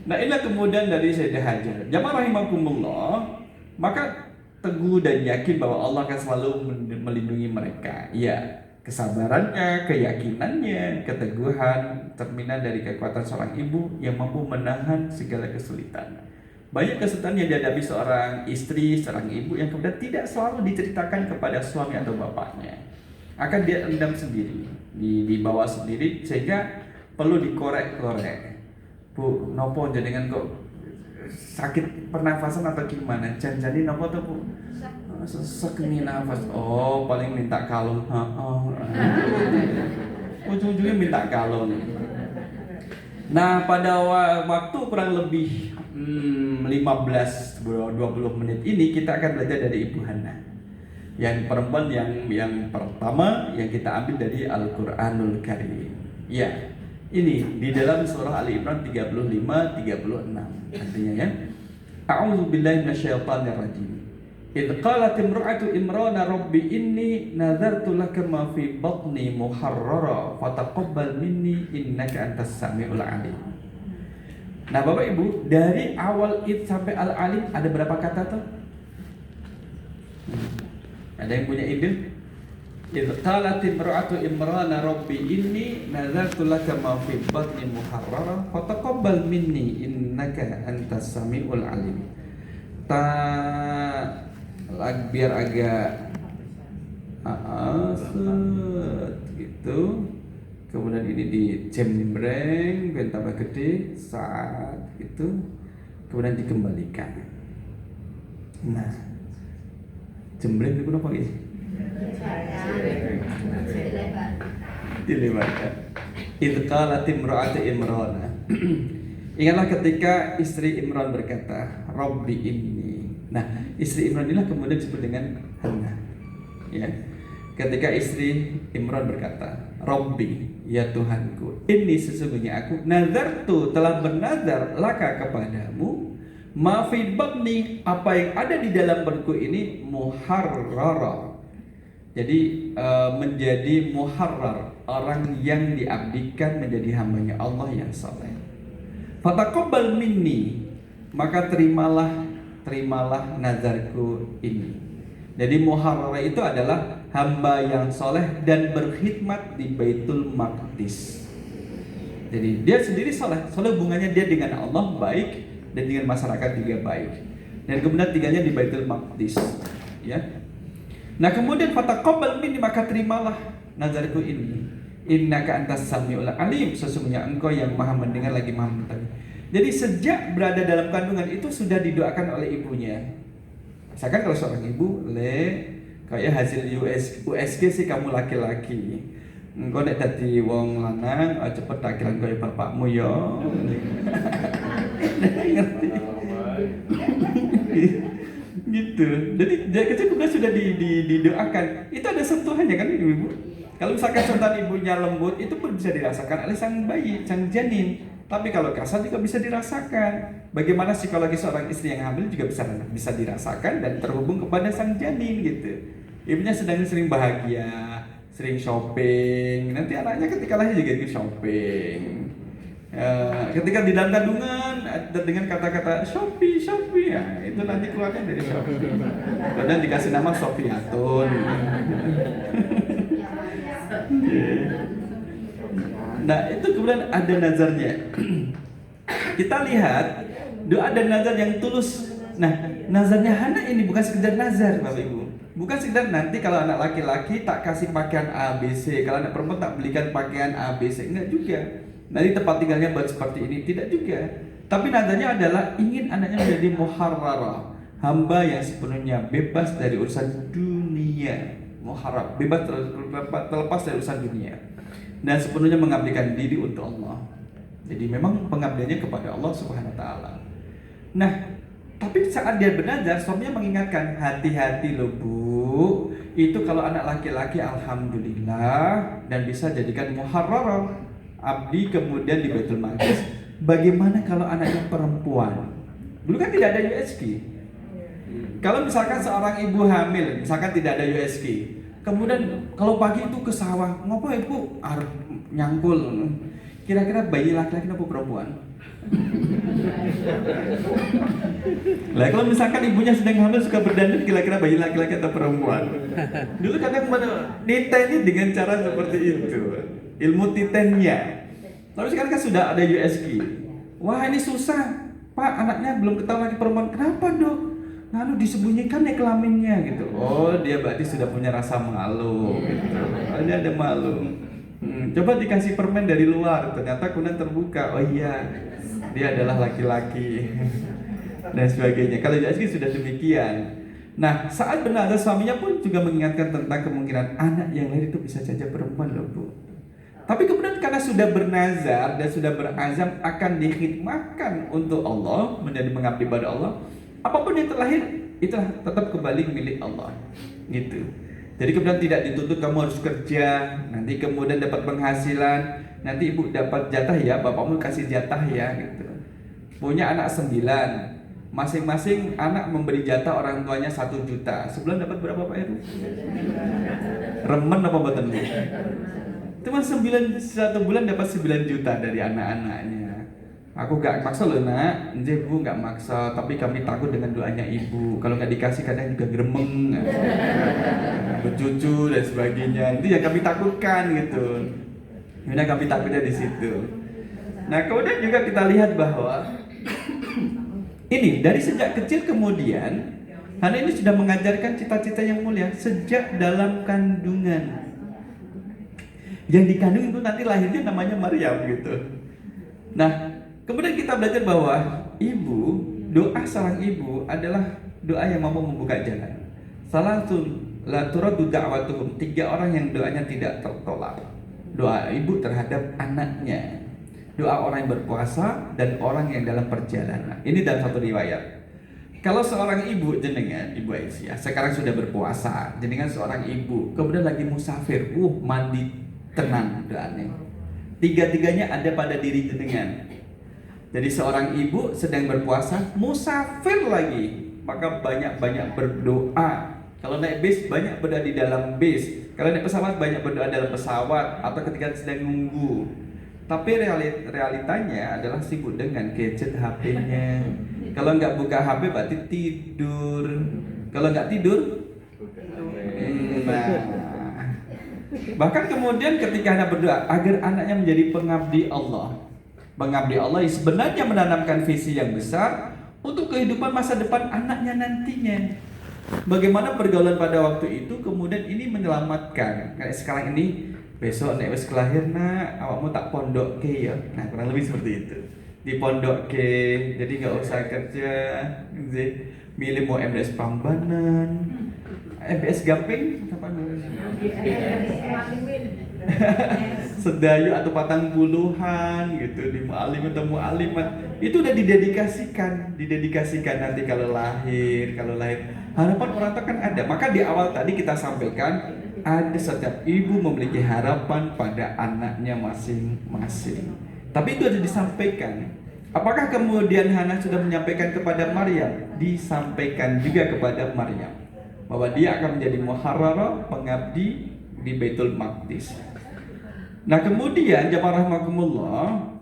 Nah, inilah kemudian dari Sayyidah Hajar. Jamaah rahimakumullah, maka teguh dan yakin bahwa Allah akan selalu melindungi mereka. Ya, kesabarannya, keyakinannya, keteguhan cerminan dari kekuatan seorang ibu yang mampu menahan segala kesulitan. Banyak kesulitan yang dihadapi seorang istri, seorang ibu yang kemudian tidak selalu diceritakan kepada suami atau bapaknya. Akan dia endam sendiri, dibawa sendiri sehingga perlu dikorek-korek. Bu, nopo jenengan kok sakit pernafasan atau gimana? Janji nopo tuh bu? Sesek nih nafas. Oh, paling minta kalung. Ujung-ujungnya minta kalung. Nah, pada waktu kurang lebih 15-20 menit ini kita akan belajar dari Ibu Hana. Yang perempuan yang pertama yang kita ambil dari Al-Qur'anul Karim. Ya. Ini di dalam surah Ali Imran 35-36. Artinya ya. A'udzu billahi minasyaitonir rajim. Idz qalat imra'atu Imrana rabbi inni nadzartu laka ma fi batni muharrara fataqabbal minni innaka antas samiul alim. Nah, Bapak Ibu, dari awal id sampai al-alim ada berapa kata tuh? Ada yang punya ide? Idz qalat imra'atu Imrana rabbi inni nadzartu laka ma fi batni muharrara fataqabbal minni innaka antas samiul alim. Biar agak gitu. Kemudian ini dicembreng biar tambah gede saat itu. Kemudian dikembalikan. Nah, jembreng itu apa ya? Dilebarkan. Idz qalat imra'atu Imrana. Ingatlah ketika istri Imran berkata, Rabbi inni. Nah, istri Imran inilah kemudian disebut dengan Hana. Ya. Ketika istri Imran berkata, Rabbi, ya Tuhanku, ini sesungguhnya aku nazartu telah bernazar laka kepadamu, ma fi batni, apa yang ada di dalam perutku ini muharrara. Jadi menjadi muharrar, orang yang diabdikan menjadi hambanya Allah yang saleh. Fataqabbal minni, maka terimalah nazarku ini. Jadi muharrar itu adalah hamba yang soleh dan berkhidmat di Baitul Maqdis. Jadi dia sendiri soleh hubungannya dia dengan Allah baik dan dengan masyarakat juga baik. Dan kemudian tinggalnya di Baitul Maqdis, ya. Nah, kemudian fataqabbal minni, maka terimalah nazarku ini. Innaka antas samiul alim, sesungguhnya engkau yang maha mendengar lagi maha mengetahui. Jadi sejak berada dalam kandungan itu sudah didoakan oleh ibunya. Misalkan kalau seorang ibu, kayak hasil USG sih kamu laki-laki. Engkau nek dadi wong lanang, cepet akhiran kaya bapakmu ya. Ngerti? Gitu. Jadi dari kecil kemudian sudah didoakan. Itu ada sentuhannya kan ibu-ibu. Kalau misalkan sentuhan ibunya lembut, itu pun bisa dirasakan oleh sang bayi, sang janin. Tapi kalau kasar juga bisa dirasakan. Bagaimana psikologi seorang istri yang hamil juga bisa dirasakan dan terhubung kepada sang janin gitu. Ibunya sedang sering bahagia, sering shopping. Nanti anaknya ketika lahir juga ikut shopping. Ketika di dalam kandungan dengan kata-kata Shopee ya, itu nanti keluarnya dari Shopee. Kemudian dikasih nama Sofiatun. Nah, itu kemudian ada nazarnya. Kita lihat doa dan nazar yang tulus. Nah, nazarnya Hana ini bukan sekedar nazar, Bapak Ibu. Bukan sekedar nanti kalau anak laki-laki tak kasih pakaian ABC, kalau anak perempuan tak belikan pakaian ABC, enggak juga. Nanti tempat tinggalnya buat seperti ini, tidak juga. Tapi nazarnya adalah ingin anaknya menjadi muharrara, hamba yang sepenuhnya bebas dari urusan dunia. Muharrar, bebas terlepas dari urusan dunia. Dan sepenuhnya mengabdikan diri untuk Allah. Jadi memang pengabdiannya kepada Allah Subhanahu wa taala. Nah, tapi saat dia bernazar, suaminya mengingatkan, hati-hati loh Bu, itu kalau anak laki-laki alhamdulillah dan bisa jadikan muharrarah, abdi kemudian di Baitul Maqdis. Bagaimana kalau anaknya perempuan? Dulu kan tidak ada USG. Kalau misalkan seorang ibu hamil, misalkan tidak ada USG, kemudian kalau pagi itu ke sawah, ngapa ibu harus nyangkul? Kira-kira bayi laki-laki atau perempuan? Lah kalau misalkan ibunya sedang hamil suka berdandan, kira-kira bayi laki-laki atau perempuan? Dulu kadang niteni dengan cara seperti itu, ilmu titennya. Tapi sekarang kan sudah ada USG. Wah ini susah, Pak, anaknya belum ketahuan lagi perempuan. Kenapa Dok? Lalu disembunyikan ya kelaminnya gitu. Oh dia berarti sudah punya rasa malu gitu. Dia ada malu. Coba dikasih permen dari luar, ternyata kemudian terbuka. Oh iya, dia adalah laki-laki dan sebagainya. Kalau USG sudah demikian. Nah saat bernazar suaminya pun juga mengingatkan tentang kemungkinan anak yang lahir itu bisa saja perempuan loh Bu. Tapi kemudian karena sudah bernazar dan sudah berazam akan dikhidmahkan untuk Allah, menjadi mengabdi pada Allah, apapun yang terlahir itulah tetap kembali milik Allah gitu. Jadi kemudian tidak dituntut kamu harus kerja, nanti kemudian dapat penghasilan, nanti ibu dapat jatah ya, bapakmu kasih jatah ya gitu. Punya anak 9, masing-masing anak memberi jatah orang tuanya 1 juta. Sebulan dapat berapa Pak Heru? Remen apa betul? Cuma 1 bulan dapat 9 juta dari anak-anaknya. Aku gak maksa loh nak, Bu gak maksa, tapi kami takut dengan doanya ibu. Kalau gak dikasih kadang juga gremeng, bercucu dan sebagainya. Itu yang kami takutkan gitu. Ini kami takutnya di situ. Nah kemudian juga kita lihat bahwa ini dari sejak kecil kemudian Hana ini sudah mengajarkan cita-cita yang mulia sejak dalam kandungan. Yang dikandung itu nanti lahirnya namanya Maryam gitu. Nah, kemudian kita belajar bahwa doa seorang ibu adalah doa yang mampu membuka jalan. Salatun la turaddu da'watuhum, 3 orang yang doanya tidak tertolak. Doa ibu terhadap anaknya, doa orang yang berpuasa dan orang yang dalam perjalanan. Ini dalam satu riwayat. Kalau seorang ibu jenengan, Ibu Aisyah, sekarang sudah berpuasa, jenengan seorang ibu, kemudian lagi musafir, mandi tenang doanya. 3-tiganya ada pada diri jenengan. Jadi seorang ibu sedang berpuasa, musafir lagi, maka banyak-banyak berdoa. Kalau naik bis banyak berdoa di dalam bis. Kalau naik pesawat banyak berdoa dalam pesawat atau ketika sedang nunggu. Tapi realitanya adalah sibuk dengan gadget HP-nya. Kalau nggak buka HP berarti tidur. Kalau nggak tidur, bahkan kemudian ketika anak berdoa agar anaknya menjadi pengabdi Allah. Pengabdi Allah yang sebenarnya menanamkan visi yang besar untuk kehidupan masa depan anaknya nantinya. Bagaimana pergaulan pada waktu itu kemudian ini menyelamatkan. Kayak sekarang ini, besok nek wis kelahir nak, awakmu tak pondok ke ya. Nah, kurang lebih seperti itu. Di pondok ke, jadi nggak usah kerja, milih mau MBS Prambanan, MBS Gamping, apa namanya? Sedayu atau Patang Puluhan gitu, di mu'alim atau mu'alimat. Itu udah didedikasikan nanti kalau lahir. Harapan orang tua kan ada. Maka di awal tadi kita sampaikan, ada setiap ibu memiliki harapan pada anaknya masing-masing. Tapi itu harus disampaikan. Apakah kemudian Hana sudah menyampaikan kepada Maryam? Disampaikan juga kepada Maryam bahwa dia akan menjadi muharrarah, pengabdi di Baitul Maqdis. Nah kemudian jamaah rahimakumullah,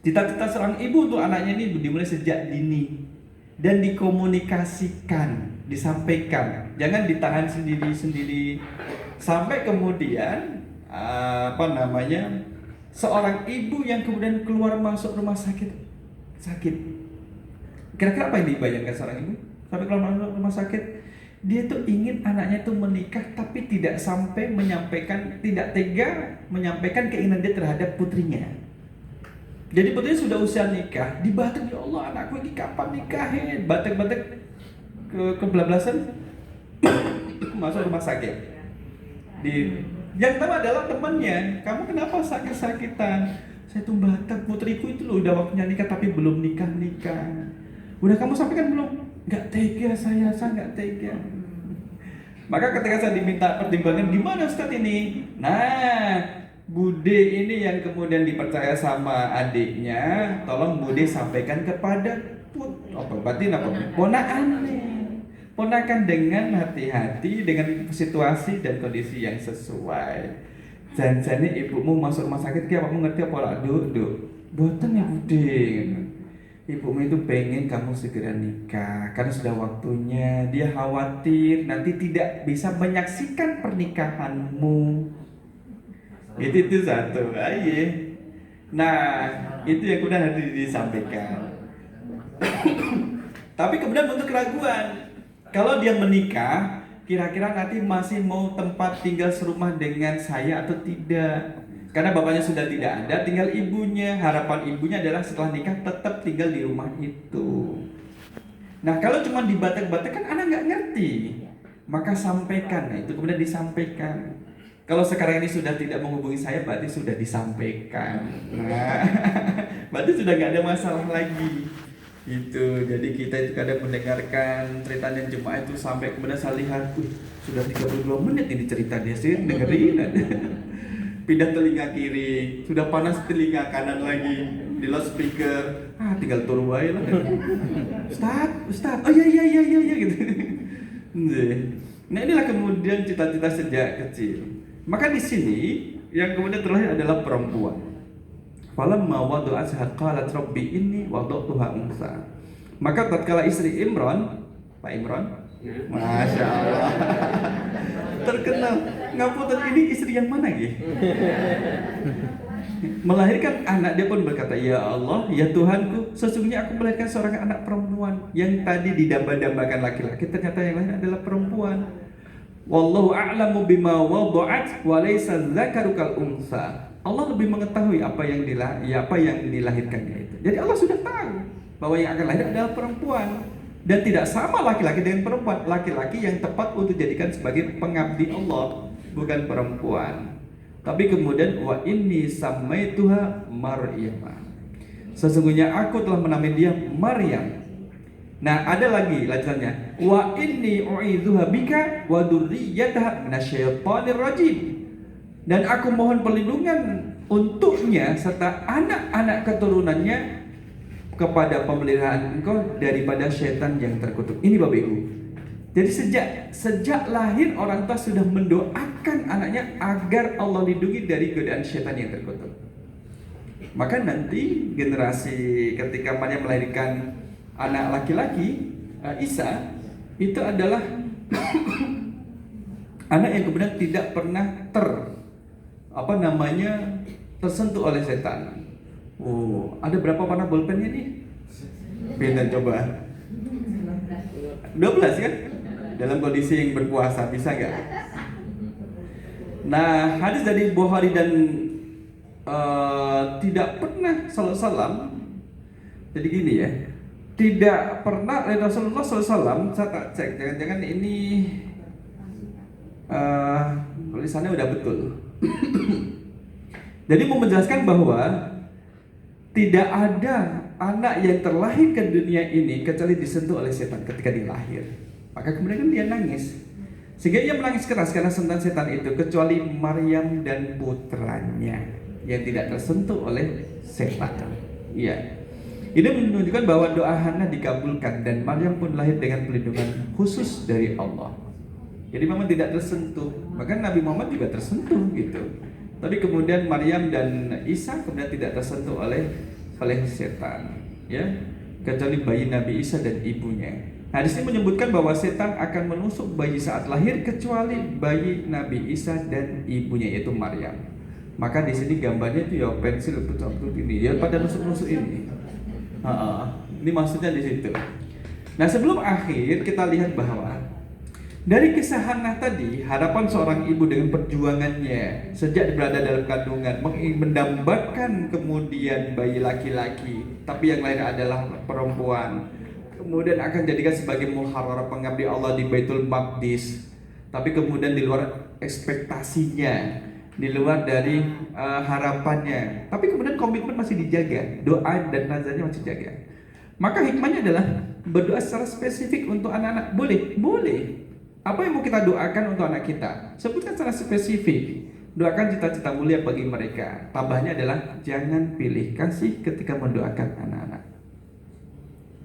cita-cita seorang ibu untuk anaknya ini dimulai sejak dini dan dikomunikasikan, disampaikan, jangan ditahan sendiri-sendiri sampai kemudian seorang ibu yang kemudian keluar masuk rumah sakit. Kira-kira apa yang dibayangkan seorang ibu sampai keluar masuk rumah sakit? Dia tuh ingin anaknya tuh menikah tapi tidak sampai tidak tega menyampaikan keinginan dia terhadap putrinya. Jadi putrinya sudah usia nikah, dibatek, ya Allah anakku ini kapan nikahin? Batek-batek kebablasan masuk rumah sakit. Yang tahu adalah temannya, kamu kenapa sakit-sakitan? Saya tuh Batak, putriku itu loh udah waktunya nikah tapi belum nikah. Udah kamu sampaikan belum? Nggak tega saya nggak tega. Maka ketika saya diminta pertimbangan, gimana Ustadz ini? Nah, Bude ini yang kemudian dipercaya sama adiknya, tolong Bude sampaikan kepada ponakan nih. Ponakan dengan hati-hati, dengan situasi dan kondisi yang sesuai. Janjane ibumu masuk rumah sakit, kamu ngerti apa lah? Duk. Boten ya Bude. Ibumu itu pengen kamu segera nikah karena sudah waktunya. Dia khawatir nanti tidak bisa menyaksikan pernikahanmu. Itu satu aja. Nah, itu yang kemudian harus disampaikan. Tapi kemudian untuk keraguan, kalau dia menikah, kira-kira nanti masih mau tempat tinggal serumah dengan saya atau tidak? Karena bapaknya sudah tidak ada, tinggal ibunya. Harapan ibunya adalah setelah nikah tetap tinggal di rumah itu. Nah, kalau cuma dibatek-batek kan anak nggak ngerti. Maka sampaikan. Nah, itu kemudian disampaikan. Kalau sekarang ini sudah tidak menghubungi saya, berarti sudah disampaikan. Nah, berarti sudah nggak ada masalah lagi. Itu. Jadi kita itu kadang mendengarkan ceritanya jemaah itu sampai kemudian saya lihat, sudah 32 menit ini cerita dia sih dengerin aja. Pindah telinga kiri, sudah panas telinga kanan lagi di loudspeaker. Tinggal turun aja lah. Ustaz, oh iya gitu. Nah, inilah kemudian cita-cita sejak kecil. Maka di sini yang kemudian terlahir adalah perempuan. Falamma wada'atha qalat rabbi inni wada'tuha unsa. Maka tatkala istri Imran, Pak Imran, Masya Allah, terkenal. Ngapunten, ini istri yang mana ya? Melahirkan anak, dia pun berkata, ya Allah, ya Tuhanku, sesungguhnya aku melahirkan seorang anak perempuan. Yang tadi didamba-dambakan laki-laki, ternyata yang lain adalah perempuan. Wallahu a'lamu bima wada'at wa laysa dzakaru kal unsa. Allah lebih mengetahui apa yang dilahirkannya itu. Jadi Allah sudah tahu bahwa yang akan lahir adalah perempuan. Dan tidak sama laki-laki dengan perempuan. Laki-laki yang tepat untuk dijadikan sebagai pengabdi Allah, bukan perempuan. Tapi kemudian wa inni samaituha Maryam. Sesungguhnya aku telah menamai dia Maryam. Nah, ada lagi lanjutannya. Wa inni u'idzuha bika wa dzurriyyataha minasyaitonir rajim. Dan aku mohon perlindungan untuknya serta anak-anak keturunannya kepada pemeliharaan engkau daripada syaitan yang terkutuk. Ini Bapak Ibu. Jadi sejak lahir orang tua sudah mendoakan anaknya agar Allah lindungi dari godaan syaitan yang terkutuk. Maka nanti generasi ketika Maryam melahirkan anak laki-laki, Isa, itu adalah anak yang kemudian tidak pernah tersentuh oleh setan. Ada berapa warna bolpennya nih? Pindah coba. 12 kan? Dalam kondisi yang berpuasa, bisa nggak? Nah, hadis dari Bukhari dan tidak pernah sallallahu. Jadi gini ya, tidak pernah Rasulullah SAW. Saya tak cek, jangan-jangan ini tulisannya udah betul. Jadi mau menjelaskan bahwa tidak ada anak yang terlahir ke dunia ini kecuali disentuh oleh setan ketika dia lahir. Maka kemudian dia nangis. Sehingga ia menangis keras karena sentuhan setan itu, kecuali Maryam dan putranya yang tidak tersentuh oleh setan. Iya. Ini menunjukkan bahwa doa Hana dikabulkan dan Maryam pun lahir dengan perlindungan khusus dari Allah. Jadi memang tidak tersentuh. Bahkan Nabi Muhammad juga tersentuh gitu. Tapi kemudian Maryam dan Isa kemudian tidak tersentuh oleh setan, ya, kecuali bayi Nabi Isa dan ibunya. Nah, di sini menyebutkan bahwa setan akan menusuk bayi saat lahir kecuali bayi Nabi Isa dan ibunya yaitu Maryam. Maka di sini gambarnya itu ya pensil betul-betul ini, ya pada nusuk-nusuk ini. Ini maksudnya di situ. Nah, sebelum akhir kita lihat bahwa dari kisah Hannah tadi, harapan seorang ibu dengan perjuangannya sejak berada dalam kandungan mendambakan kemudian bayi laki-laki, tapi yang lain adalah perempuan. Kemudian akan jadikan sebagai muharrar pengabdi Allah di Baitul Maqdis. Tapi kemudian di luar ekspektasinya. di luar dari harapannya. Tapi kemudian komitmen masih dijaga, doa dan nazarnya masih dijaga. Maka hikmahnya adalah berdoa secara spesifik untuk anak-anak. Boleh, boleh. Apa yang mau kita doakan untuk anak kita? Sebutkan secara spesifik. Doakan cita-cita mulia bagi mereka. Tambahnya adalah jangan pilih kasih ketika mendoakan anak-anak.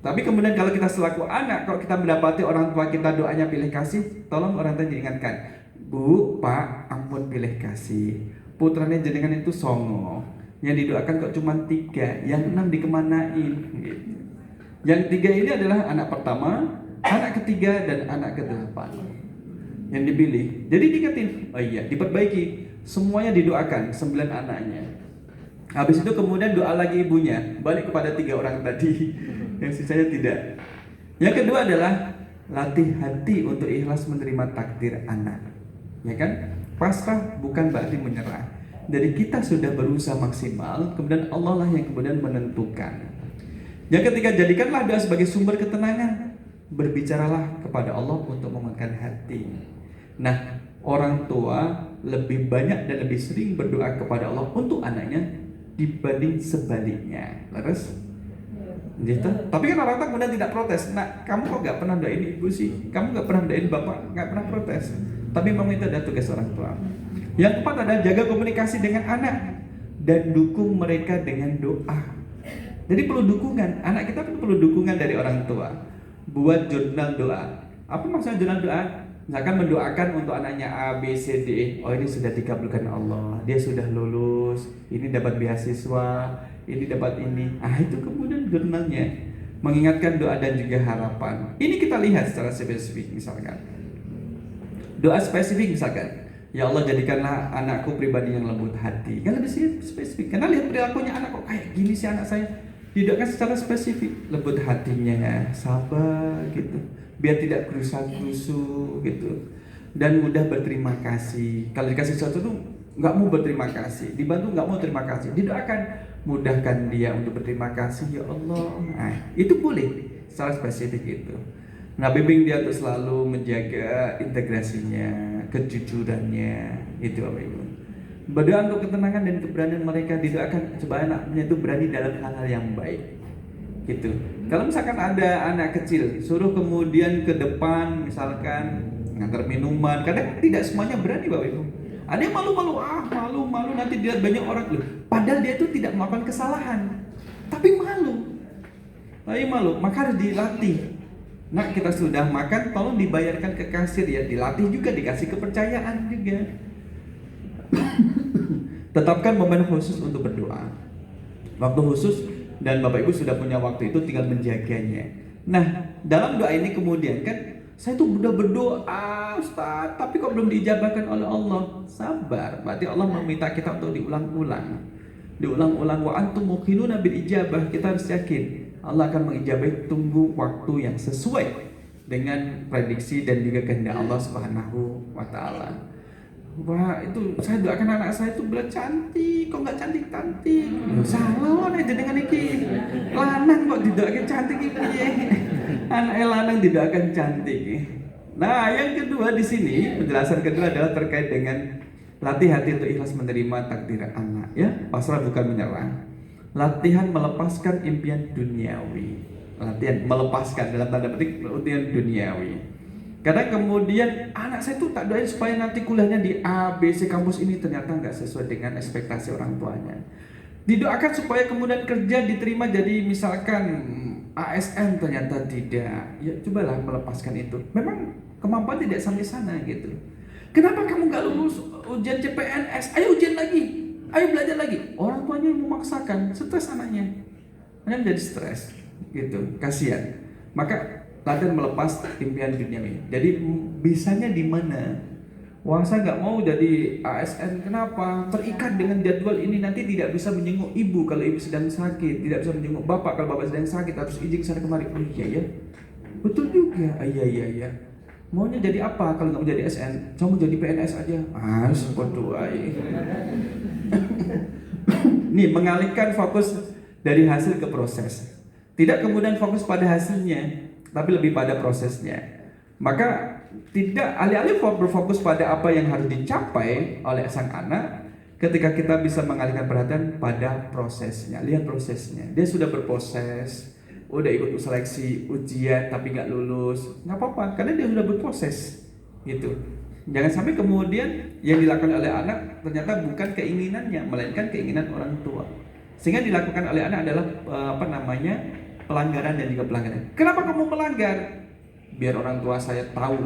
Tapi kemudian kalau kita selaku anak, kalau kita mendapati orang tua kita doanya pilih kasih, tolong orang tua diingatkan, Bu, Pak, ampun pilih kasih. Putranya jenengan itu songo. Yang didoakan kok cuma 3, yang 6 dikemanain. Gitu. Yang 3 ini adalah anak pertama, anak ketiga, dan anak ke-8 yang dipilih. Jadi diingetin, oh iya, diperbaiki. Semuanya didoakan, 9 anaknya. Habis itu kemudian doa lagi ibunya, balik kepada 3 orang tadi. Yang sisanya tidak. Yang kedua adalah latih hati untuk ikhlas menerima takdir anak. Ya kan? Pasrah bukan berarti menyerah. Dari kita sudah berusaha maksimal, kemudian Allah lah yang kemudian menentukan. Yang ketiga, jadikanlah doa sebagai sumber ketenangan. Berbicaralah kepada Allah untuk menguatkan hati. Nah, orang tua lebih banyak dan lebih sering berdoa kepada Allah untuk anaknya dibanding sebaliknya. Laras? Gitu. Tapi kan orang tua kemudian tidak protes. Nah, kamu kok gak pernah doain ibu sih? Kamu gak pernah doain bapak? Gak pernah protes. Tapi memang itu adalah tugas orang tua. Yang keempat adalah jaga komunikasi dengan anak dan dukung mereka dengan doa. Jadi perlu dukungan. Anak kita perlu dukungan dari orang tua. Buat jurnal doa. Apa maksudnya jurnal doa? Misalkan mendoakan untuk anaknya A, B, C, D, E. Oh, ini sudah dikabulkan Allah. Dia sudah lulus. Ini dapat beasiswa. Ini dapat ini. Itu kemudian jurnalnya mengingatkan doa dan juga harapan. Ini kita lihat secara spesifik misalkan. Doa spesifik misalkan, ya Allah jadikanlah anakku pribadi yang lembut hati. Kan lebih spesifik. Karena lihat perilakunya anak kok kayak gini sih anak saya. Didoakan secara spesifik, lembut hatinya, sabar gitu. Biar tidak gerusa-gerusu gitu. Dan mudah berterima kasih. Kalau dikasih sesuatu tuh nggak mau berterima kasih, dibantu nggak mau terima kasih, didoakan mudahkan dia untuk berterima kasih ya Allah. Nah, itu boleh secara spesifik itu. Nah, bimbing dia untuk selalu menjaga integrasinya, kejujurannya, itu Bapak Ibu. Berdoa untuk ketenangan dan keberanian mereka, didoakan supaya anaknya itu berani dalam hal-hal yang baik. Gitu. Kalau misalkan ada anak kecil, suruh kemudian ke depan misalkan ngantar minuman, kadang tidak semuanya berani Bapak Ibu. Ada yang malu-malu, malu nanti dilihat banyak orang loh. Padahal dia itu tidak melakukan kesalahan, tapi malu, maka harus dilatih. Nah, kita sudah makan, tolong dibayarkan ke kasir ya, dilatih juga, dikasih kepercayaan juga. Tetapkan momen khusus untuk berdoa, waktu khusus, dan Bapak Ibu sudah punya waktu itu, tinggal menjaganya. Nah, dalam doa ini kemudian kan, saya tuh udah berdoa Ustaz, tapi kok belum diijabahkan oleh Allah. Sabar, berarti Allah meminta kita untuk diulang-ulang. Wa antum muqinuna bil ijabah. Kita harus yakin Allah akan mengijabahi, tunggu waktu yang sesuai dengan prediksi dan juga kehendak Allah Subhanahu wa taala. Wah, itu saya doakan anak saya itu berat cantik, kok nggak cantik-cantik. Salah nih dengan iki. Lanang kok didoakan cantik iki piye? Anak lanang didoakan cantik. Nah, yang kedua di sini, penjelasan kedua adalah terkait dengan latih hati untuk ikhlas menerima takdir anak, ya. Pasrah bukan menyerah. Latihan melepaskan impian duniawi. Latihan melepaskan dalam tanda petik impian duniawi. Kadang kemudian anak saya tuh tak doain supaya nanti kuliahnya di A, B, C kampus ini, ternyata nggak sesuai dengan ekspektasi orang tuanya. Didoakan supaya kemudian kerja diterima jadi misalkan ASN, ternyata tidak. Ya cobalah melepaskan itu. Memang kemampuan tidak sampai sana gitu. Kenapa kamu nggak lulus ujian CPNS? Ayo ujian lagi, ayo belajar lagi. Orang tuanya memaksakan, stres anaknya. Hanya menjadi stres gitu, kasihan. Maka latihan melepas impian duniawi. Jadi bisanya di mana? Wah, saya nggak mau jadi ASN. Kenapa? Terikat dengan jadwal ini, nanti tidak bisa menjenguk ibu kalau ibu sedang sakit, tidak bisa menjenguk bapak kalau bapak sedang sakit, harus izin sana kemari. Oh iya ya, betul juga. Iya. Maunya jadi apa kalau nggak mau jadi ASN? Kamu jadi PNS aja. Berdoa. Nih, mengalihkan fokus dari hasil ke proses. Tidak kemudian fokus pada hasilnya, tapi lebih pada prosesnya. Maka tidak alih-alih berfokus pada apa yang harus dicapai oleh sang anak, ketika kita bisa mengalihkan perhatian pada prosesnya. Lihat prosesnya, dia sudah berproses, udah ikut seleksi ujian tapi nggak lulus, nggak apa-apa karena dia sudah berproses gitu. Jangan sampai kemudian yang dilakukan oleh anak ternyata bukan keinginannya, melainkan keinginan orang tua, sehingga dilakukan oleh anak adalah pelanggaran dan juga pelanggaran. Kenapa kamu melanggar? Biar orang tua saya tahu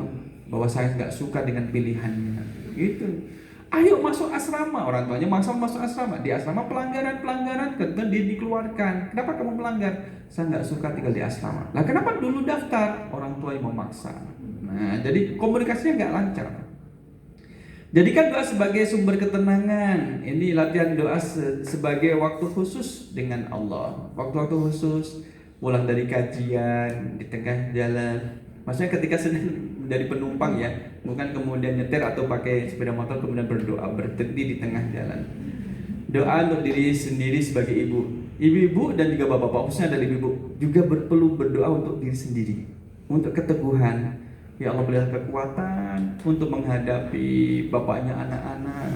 bahwa saya nggak suka dengan pilihannya gitu. Ayo masuk asrama, orang tuanya masuk asrama. Di asrama pelanggaran kemudian dia dikeluarkan. Kenapa kamu melanggar? Saya nggak suka tinggal di asrama. Lah kenapa dulu daftar? Orang tua yang memaksa. Nah, jadi komunikasinya nggak lancar. Jadikan doa sebagai sumber ketenangan. Ini latihan doa sebagai waktu khusus dengan Allah. Waktu-waktu khusus, pulang dari kajian, di tengah jalan. Maksudnya ketika sedang menjadi penumpang ya, bukan kemudian nyetir atau pakai sepeda motor kemudian berdoa, berhenti di tengah jalan. Doa untuk diri sendiri sebagai ibu-ibu dan juga bapak-bapak, khususnya dari ibu juga perlu berdoa untuk diri sendiri, untuk keteguhan. Ya Allah, berilah kekuatan untuk menghadapi bapaknya anak-anak.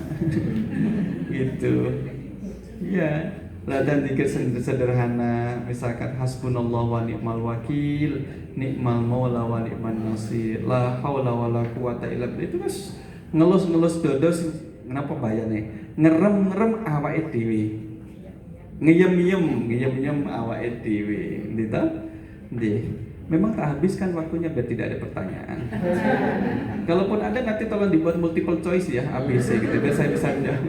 Gitu. Ya, latihan zikir sederhana, misalkan hasbunallah wa ni'mal wakil, ni'mal maula wa ni'man nasir, la haula wala quwata illa billah. Itu mas ngelus-ngelus dodos, kenapa bayane? Ngerem-ngerem awake dhewe. Ngeyem-yem awake dhewe. Gitu. Nggih. Memang tak habiskan waktunya biar tidak ada pertanyaan. Kalaupun ada nanti tolong dibuat multiple choice ya, ABC gitu biar saya bisa menjawab.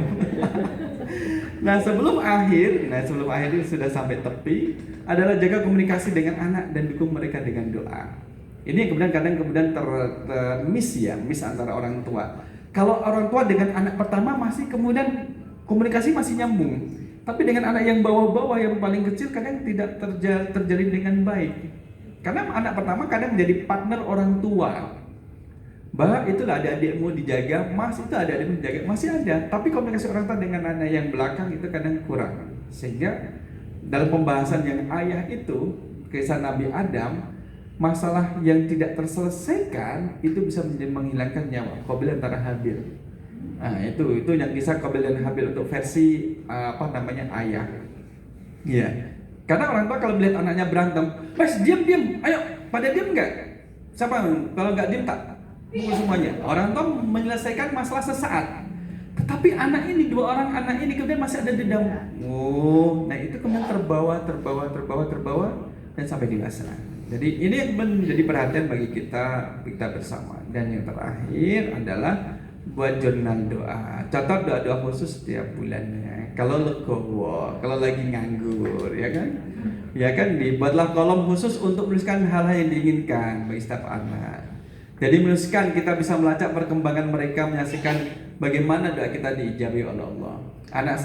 Nah sebelum akhir ini sudah sampai tepi adalah jaga komunikasi dengan anak dan dukung mereka dengan doa. Ini yang kemudian kadang miss antara orang tua. Kalau orang tua dengan anak pertama masih kemudian komunikasi masih nyambung, tapi dengan anak yang bawah-bawah yang paling kecil kadang tidak terjalin dengan baik. Karena anak pertama kadang menjadi partner orang tua. Bah itulah adik-adikmu dijaga, mas itu adik-adikmu dijaga, masih ada. Tapi komunikasi orang tua dengan anak yang belakang itu kadang kurang. Sehingga dalam pembahasan yang ayah itu, kisah Nabi Adam, masalah yang tidak terselesaikan itu bisa menghilangkan nyawa. Qabil antara Habil. Nah itu yang kisah Qabil dan Habil untuk versi ayah. Iya. Karena orang tua kalau melihat anaknya berantem, mas diam, ayo pada diam nggak? Siapa? Kalau nggak diam tak pukul semuanya. Orang tua menyelesaikan masalah sesaat. Tetapi dua orang anak ini kemudian masih ada dendam. Oh, nah itu kemudian terbawa dan sampai dewasa. Jadi ini yang menjadi perhatian bagi kita bersama. Dan yang terakhir adalah buat jurnal doa. Catat doa-doa khusus setiap bulannya. Kalau legowo, kalau lagi nganggur, ya kan dibuatlah kolom khusus untuk menuliskan hal-hal yang diinginkan bagi setiap anak. Jadi menuliskan kita bisa melacak perkembangan mereka, menyaksikan bagaimana doa kita diijabi oleh Allah. Anak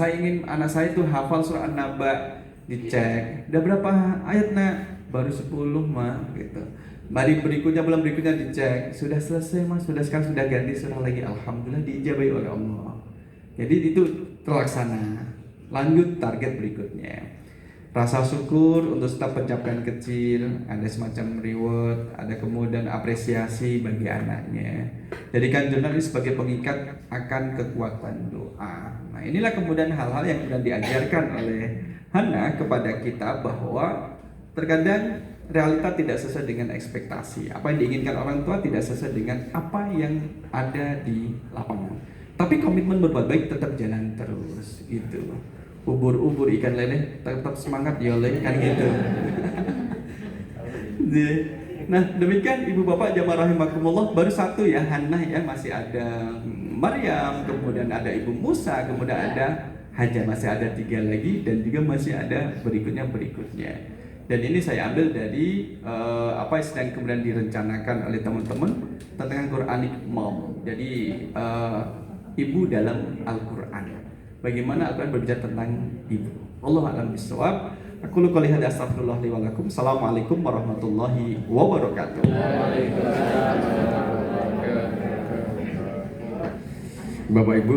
saya itu hafal surah An-Naba, dicek. Udah berapa ayat nak? Baru 10 mah gitu. Mari berikutnya dicek. Sudah selesai mas, sekarang sudah ganti surah lagi. Alhamdulillah diijabai oleh Allah. Jadi itu terlaksana. Lanjut target berikutnya. Rasa syukur untuk setiap pencapaian kecil, ada semacam reward, ada kemudian apresiasi bagi anaknya. Jadikan jurnal ini sebagai pengikat akan kekuatan doa. Nah inilah kemudian hal-hal yang sudah diajarkan oleh Hana kepada kita bahwa terkadang realita tidak sesuai dengan ekspektasi. Apa yang diinginkan orang tua tidak sesuai dengan apa yang ada di lapangan. Tapi komitmen berbuat baik tetap jalan terus gitu. Ubur-ubur ikan lele tetap semangat ya oleh kan gitu. Nah demikian ibu bapak jamaah rahimakumullah, baru satu ya Hannah ya, masih ada Maryam, kemudian ada ibu Musa, kemudian ada Haja, masih ada 3 lagi dan juga masih ada berikutnya. Dan ini saya ambil dari apa yang sedang kemudian direncanakan oleh teman-teman tentang Quranic Mom. Jadi ibu dalam Al-Quran. Bagaimana Al-Quran berbicara tentang ibu. Wallahu a'lam bishawab. Aku lu qouli hadza astaghfirullah li wa lakum. Assalamualaikum warahmatullahi wabarakatuh. Bapak Ibu,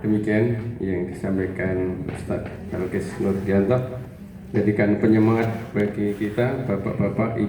demikian yang disampaikan Ustaz Alkes Nurdianto. Jadikan penyemangat bagi kita, bapak-bapak,